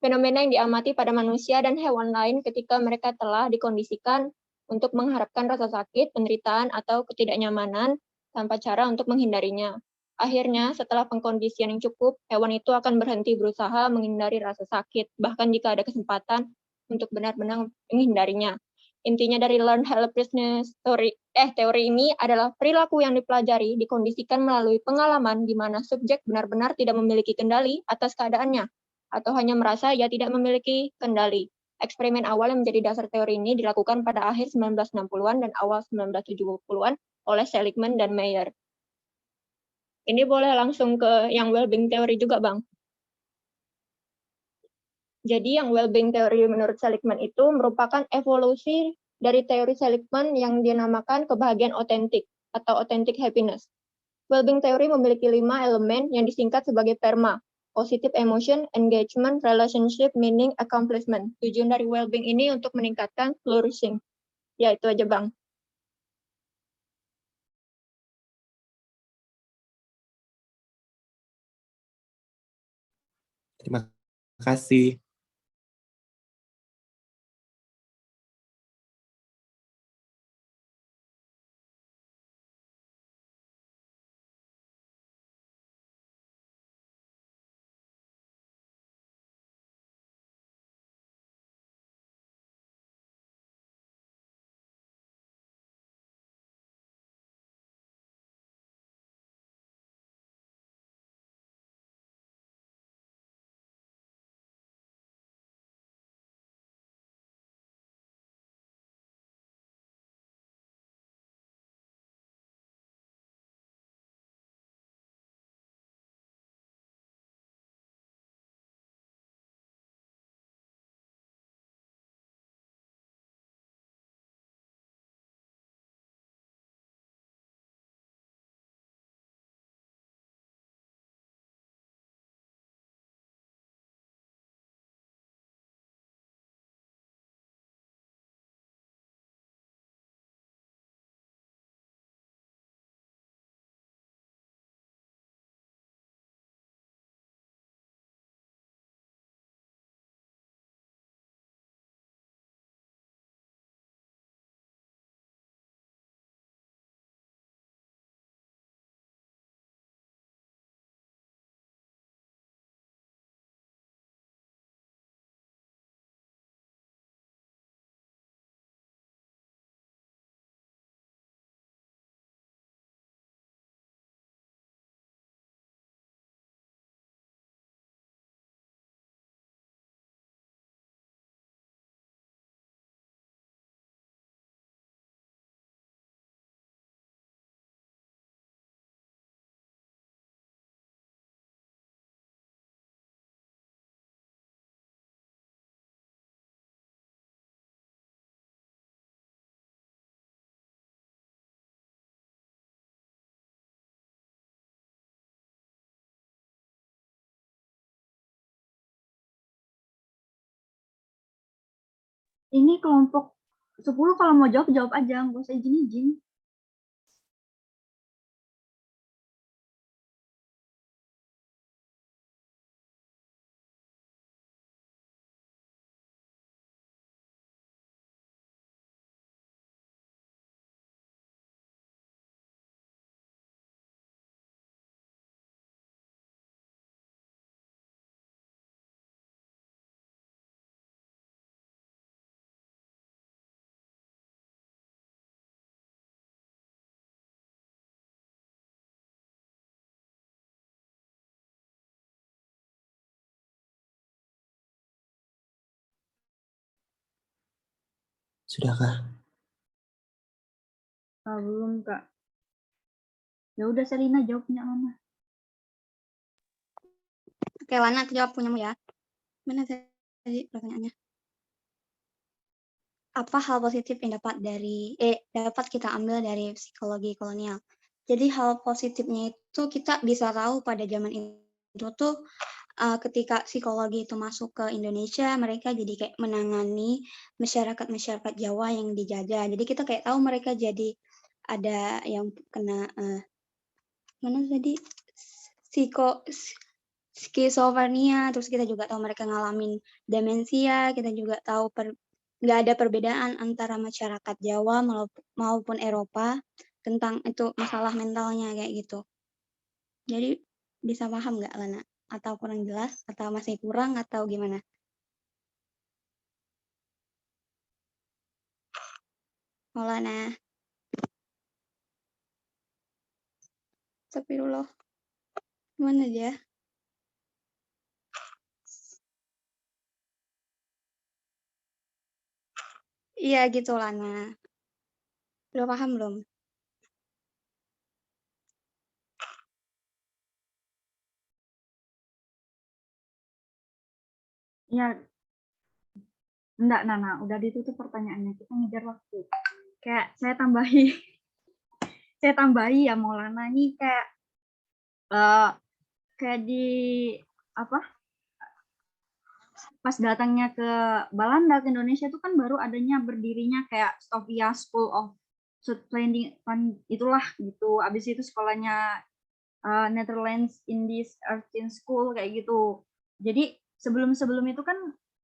fenomena yang diamati pada manusia dan hewan lain ketika mereka telah dikondisikan untuk mengharapkan rasa sakit, penderitaan, atau ketidaknyamanan tanpa cara untuk menghindarinya. Akhirnya, setelah pengkondisian yang cukup, hewan itu akan berhenti berusaha menghindari rasa sakit, bahkan jika ada kesempatan untuk benar-benar menghindarinya. Intinya dari learned helplessness teori ini adalah perilaku yang dipelajari dikondisikan melalui pengalaman di mana subjek benar-benar tidak memiliki kendali atas keadaannya, atau hanya merasa ia tidak memiliki kendali. Eksperimen awal yang menjadi dasar teori ini dilakukan pada akhir 1960-an dan awal 1970-an oleh Seligman dan Mayer. Ini boleh langsung ke yang well-being teori juga, Bang. Jadi yang well-being teori menurut Seligman itu merupakan evolusi dari teori Seligman yang dinamakan kebahagiaan otentik atau authentic happiness. Well-being teori memiliki 5 elemen yang disingkat sebagai PERMA, positive emotion, engagement, relationship, meaning, accomplishment. Tujuan dari well-being ini untuk meningkatkan flourishing. Ya, itu aja, Bang. Terima kasih. Ini kelompok 10 kalau mau jawab, jawab aja. Nggak usah izin-izin. Sudahkah? Belum, Kak. Ya udah, Selina jawab punya Mama. Oke, Lana, aku jawab punyamu ya. Mana tadi pertanyaannya? Apa hal positif yang dapat kita ambil dari psikologi kolonial? Jadi hal positifnya itu kita bisa tahu pada zaman itu tuh ketika psikologi itu masuk ke Indonesia, mereka jadi kayak menangani masyarakat Jawa yang dijajah. Jadi kita kayak tahu mereka jadi ada yang kena mana tadi skizofrenia, terus kita juga tahu mereka ngalamin demensia, kita juga tahu nggak ada perbedaan antara masyarakat Jawa maupun Eropa tentang itu masalah mentalnya kayak gitu. Jadi bisa paham nggak, Lana? Atau kurang jelas? Atau masih kurang? Atau gimana? Maulana. Astagfirullah. Gimana dia? Iya gitu, Lana. Udah paham belum? Ya, enggak, Nana, udah ditutup pertanyaannya. Kita ngejar waktu. Kayak saya tambahi ya Maulana nih kayak di apa? Pas datangnya ke Belanda ke Indonesia itu kan baru adanya berdirinya kayak Sofia School of Food Planning itulah gitu. Abis itu sekolahnya Netherlands Indies Urchin School kayak gitu. Jadi sebelum itu kan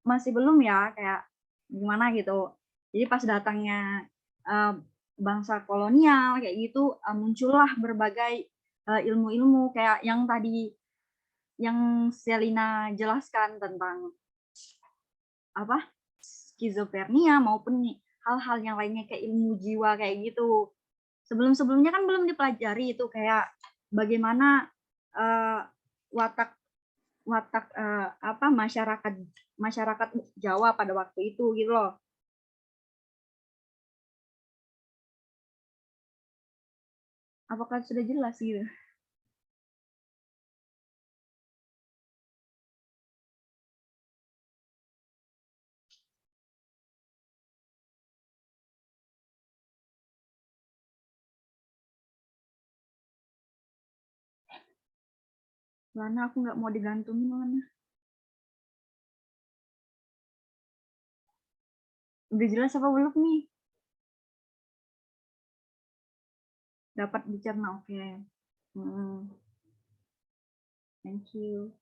masih belum ya kayak gimana gitu. Jadi pas datangnya bangsa kolonial kayak gitu muncullah berbagai ilmu-ilmu kayak yang tadi yang Selina jelaskan tentang apa skizofrenia maupun hal-hal yang lainnya kayak ilmu jiwa kayak gitu. Sebelum-sebelumnya kan belum dipelajari itu kayak bagaimana watak apa masyarakat Jawa pada waktu itu gitu loh. Apakah sudah jelas gitu? Lana, aku nggak mau digantungin, Lana. Udah jelas apa belum nih? Dapat dicerna, oke. Thank you.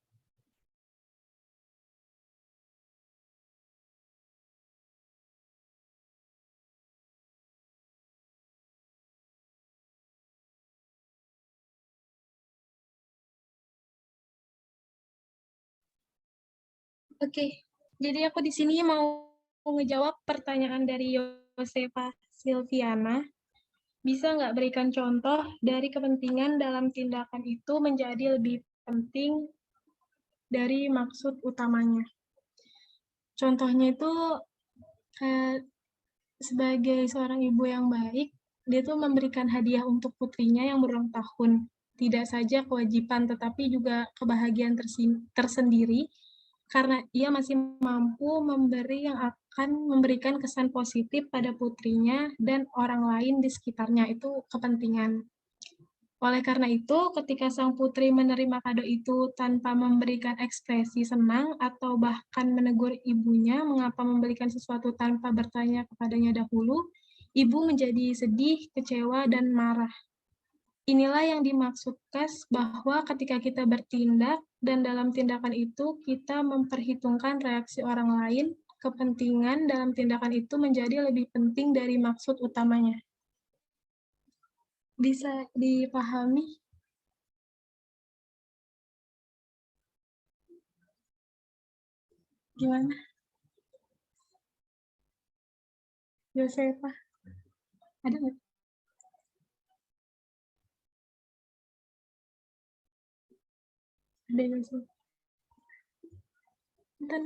Oke, jadi aku di sini mau ngejawab pertanyaan dari Yosefa Silviana. Bisa nggak berikan contoh dari kepentingan dalam tindakan itu menjadi lebih penting dari maksud utamanya? Contohnya itu sebagai seorang ibu yang baik, dia tuh memberikan hadiah untuk putrinya yang berulang tahun. Tidak saja kewajiban, tetapi juga kebahagiaan tersendiri, karena ia masih mampu memberi yang akan memberikan kesan positif pada putrinya dan orang lain di sekitarnya. Itu kepentingan. Oleh karena itu, ketika sang putri menerima kado itu tanpa memberikan ekspresi senang atau bahkan menegur ibunya mengapa memberikan sesuatu tanpa bertanya kepadanya dahulu, ibu menjadi sedih, kecewa, dan marah. Inilah yang dimaksud Kes bahwa ketika kita bertindak dan dalam tindakan itu kita memperhitungkan reaksi orang lain, kepentingan dalam tindakan itu menjadi lebih penting dari maksud utamanya. Bisa dipahami? Gimana? Yosefa, ada nggak? Ada Yosefa. Bentar,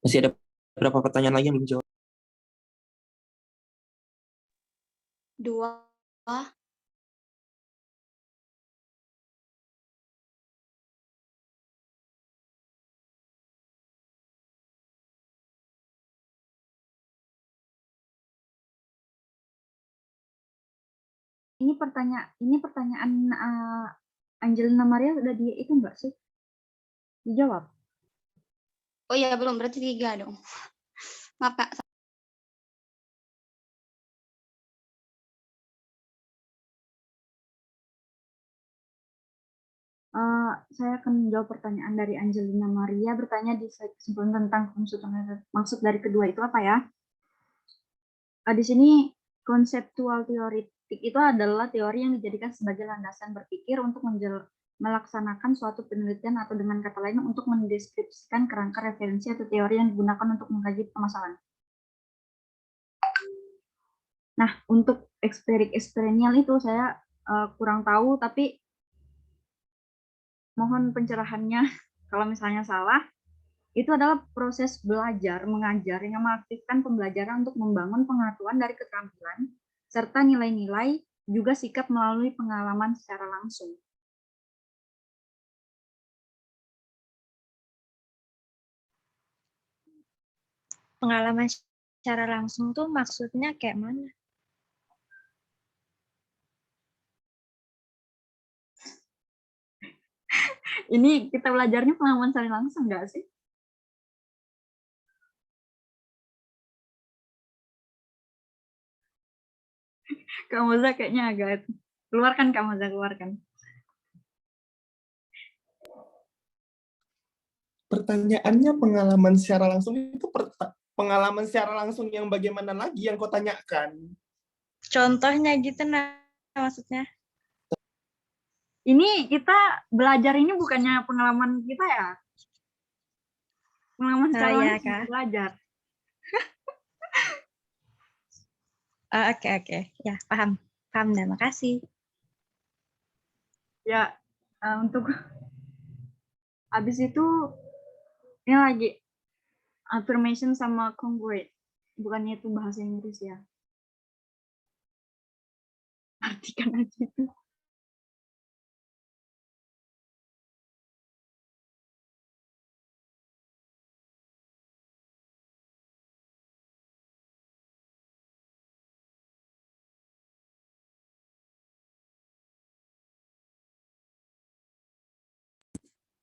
Masih ada berapa pertanyaan lagi yang belum jawab? 2. Ini pertanyaan Angelina Maria udah itu enggak sih? Dijawab. Oh iya, belum. Berarti 3 dong. Maaf, Kak. Saya akan menjawab pertanyaan dari Angelina Maria, bertanya di slide kesimpulan tentang maksud dari kedua itu apa ya? Di sini konseptual teoretik itu adalah teori yang dijadikan sebagai landasan berpikir untuk melaksanakan suatu penelitian atau dengan kata lain untuk mendeskripsikan kerangka referensi atau teori yang digunakan untuk mengkaji permasalahan. Nah, untuk eksperiensial itu saya kurang tahu, tapi mohon pencerahannya kalau misalnya salah. Itu adalah proses belajar, mengajar yang mengaktifkan pembelajaran untuk membangun pengetahuan dari keterampilan, serta nilai-nilai, juga sikap melalui pengalaman secara langsung. Pengalaman secara langsung tuh maksudnya kayak mana? Ini kita belajarnya pengalaman secara langsung nggak sih? Kak Moza kayaknya agak keluarkan, Kak Moza, keluarkan. Pertanyaannya pengalaman secara langsung itu pengalaman secara langsung yang bagaimana lagi yang kau tanyakan? Contohnya gitu nah maksudnya. Ini kita belajar ini bukannya pengalaman kita ya? Pengalaman secara iya, langsung Kak. belajar. Oke. Ya, paham. Paham dah, makasih. Ya, untuk habis itu ini lagi affirmation sama congruent. Bukannya itu bahasa Inggris ya. Artikan aja itu.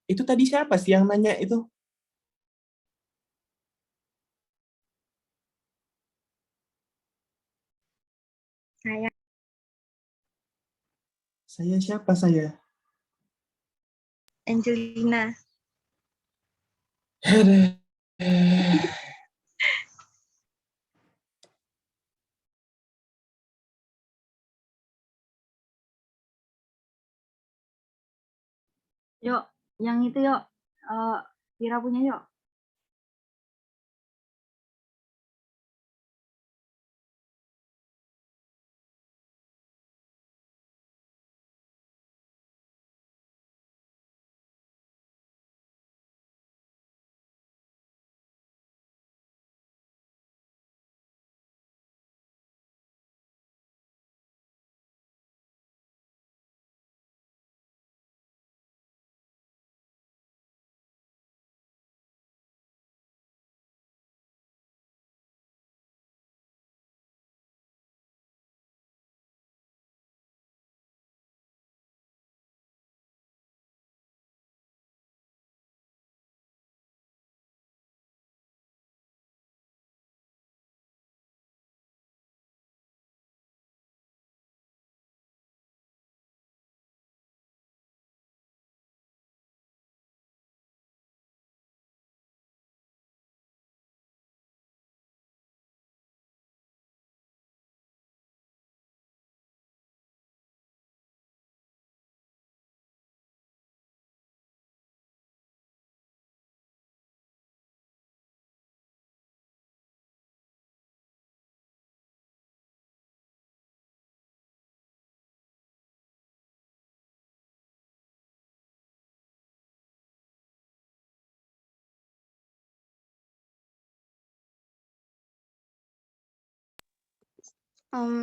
Itu tadi siapa sih yang nanya itu? Saya Saya siapa saya? Angelina. Yuk, yang itu yuk. Kira punya yuk.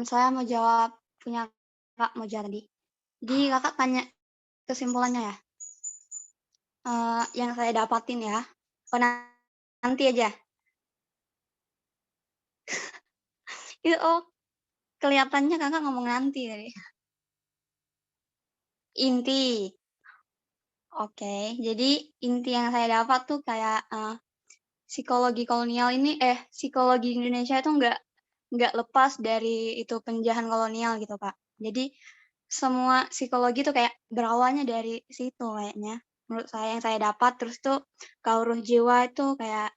Saya mau jawab punya Kak Moja tadi. Jadi Kakak tanya kesimpulannya ya? Yang saya dapatin ya. Oh, nanti aja. Kelihatannya Kakak ngomong nanti tadi. Inti. Oke, jadi inti yang saya dapat tuh kayak psikologi kolonial ini, psikologi Indonesia itu nggak lepas dari itu penjajahan kolonial gitu, Kak. Jadi semua psikologi tuh kayak berawalnya dari situ kayaknya. Menurut saya yang saya dapat, terus tuh Kauruh Jiwa itu kayak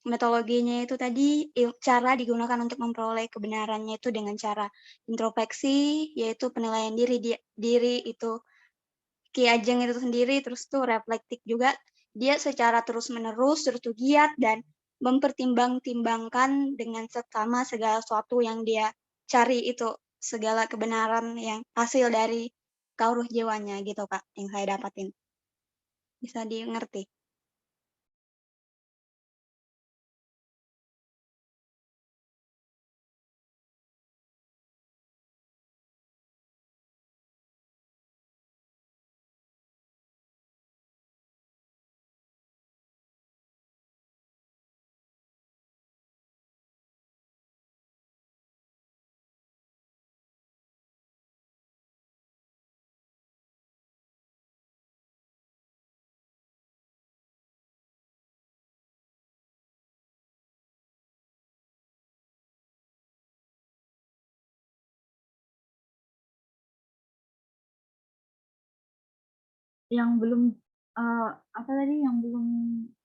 metodologinya itu tadi cara digunakan untuk memperoleh kebenarannya itu dengan cara introspeksi, yaitu penilaian diri itu Ki Ajeng itu sendiri, terus tuh reflektif juga, dia secara terus-menerus, terus tuh giat dan mempertimbang-timbangkan dengan seksama segala sesuatu yang dia cari itu, segala kebenaran yang hasil dari kauruh jiwanya gitu Kak, yang saya dapatin. Bisa dimengerti? Yang belum apa tadi yang belum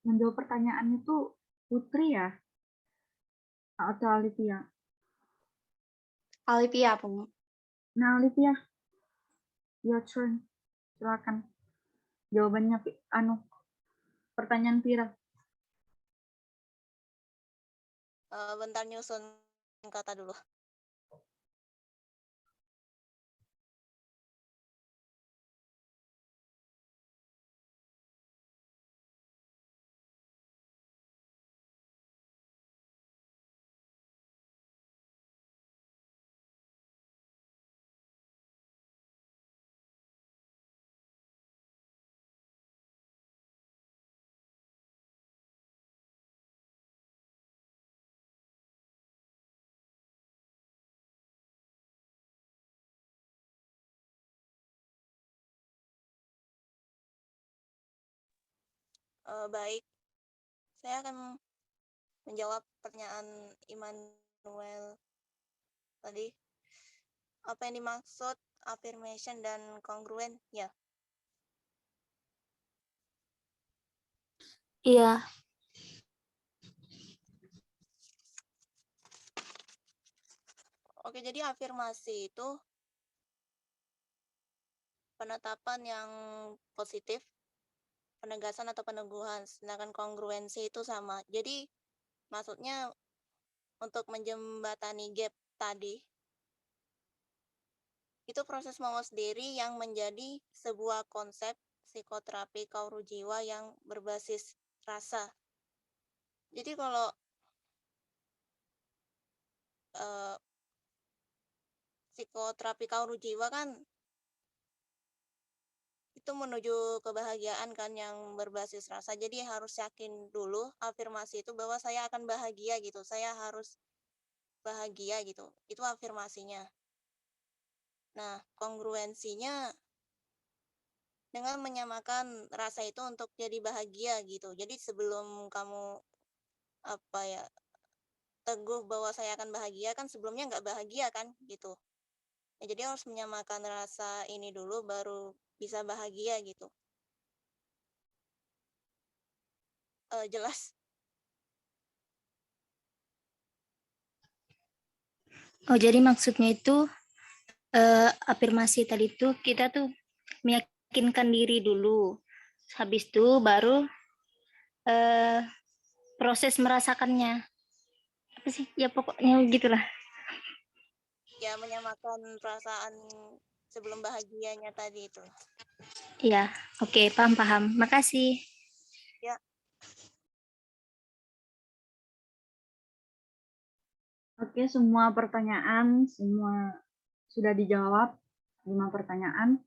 menjawab pertanyaan itu Putri ya? Atau Alivia? Alivia, Pung. Nah, Alivia, your turn. Silakan. Jawabannya pertanyaan Vira. Bentar nyusun kata dulu. Baik, saya akan menjawab pertanyaan Immanuel tadi. Apa yang dimaksud affirmation dan kongruen? Ya. Iya. Oke, jadi afirmasi itu penetapan yang positif, penegasan atau peneguhan, sedangkan kongruensi itu sama. Jadi maksudnya untuk menjembatani gap tadi, itu proses mengos diri yang menjadi sebuah konsep psikoterapi kauruh jiwa yang berbasis rasa. Jadi kalau psikoterapi kauruh jiwa kan itu menuju kebahagiaan kan yang berbasis rasa. Jadi harus yakin dulu afirmasi itu bahwa saya akan bahagia gitu. Saya harus bahagia gitu. Itu afirmasinya. Nah, kongruensinya dengan menyamakan rasa itu untuk jadi bahagia gitu. Jadi sebelum kamu teguh bahwa saya akan bahagia kan sebelumnya nggak bahagia kan gitu. Ya, jadi harus menyamakan rasa ini dulu baru bisa bahagia gitu. Jelas? Oh, jadi maksudnya itu afirmasi tadi tuh kita tuh meyakinkan diri dulu. Habis itu baru proses merasakannya. Apa sih? Ya pokoknya gitulah. Ya, menyamakan perasaan sebelum bahagianya tadi itu. Iya, oke, paham. Makasih. Ya. Oke, semua pertanyaan semua sudah dijawab, 5 pertanyaan.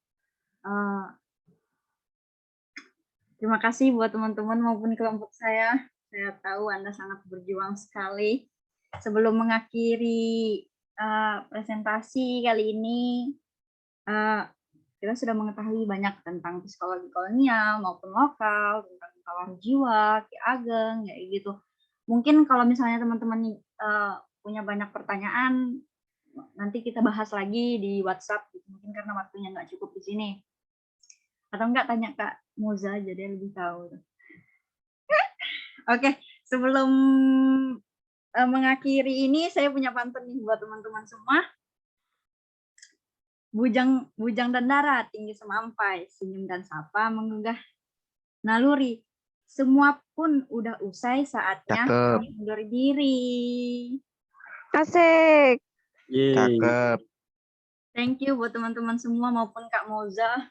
Terima kasih buat teman-teman maupun kelompok saya. Saya tahu Anda sangat berjuang sekali. Sebelum mengakhiri presentasi kali ini, kita sudah mengetahui banyak tentang psikologi kolonial maupun lokal, tentang kawah jiwa, Ki Ageng, kayak gitu. Mungkin kalau misalnya teman-teman punya banyak pertanyaan, nanti kita bahas lagi di WhatsApp, mungkin karena waktunya nggak cukup di sini. Atau enggak tanya Kak Moza, jadi lebih tahu. Oke, sebelum mengakhiri ini, saya punya pantun nih buat teman-teman semua. Bujang dan darat, tinggi semampai, senyum dan sapa menggugah naluri. Semua pun udah usai, saatnya mundur diri. Asik. Cakep. Thank you buat teman-teman semua maupun Kak Moza.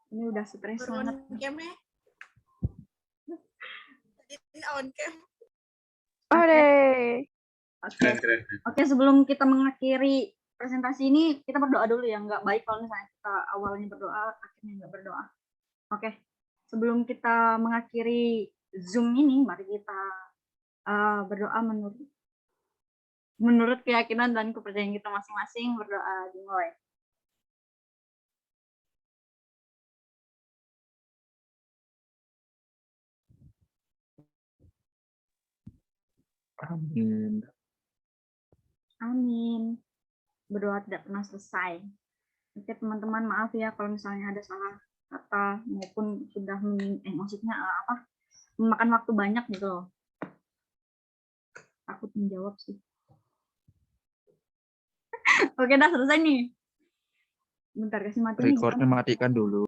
Ini udah stres banget. Oke, sebelum kita mengakhiri presentasi ini, kita berdoa dulu ya. Nggak baik kalau misalnya kita awalnya berdoa, akhirnya nggak berdoa. Oke, sebelum kita mengakhiri Zoom ini, mari kita berdoa menurut keyakinan dan kepercayaan kita masing-masing. Berdoa dimulai. Amin. Amin. Berdoa tidak pernah selesai. Oke teman-teman, maaf ya kalau misalnya ada salah kata maupun sudah maksudnya memakan waktu banyak gitu loh. Takut menjawab sih. Oke, dah selesai nih. Bentar, kasih mati nih. Recordnya matikan dulu.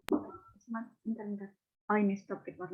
Bentar. Oh, ini stop recording.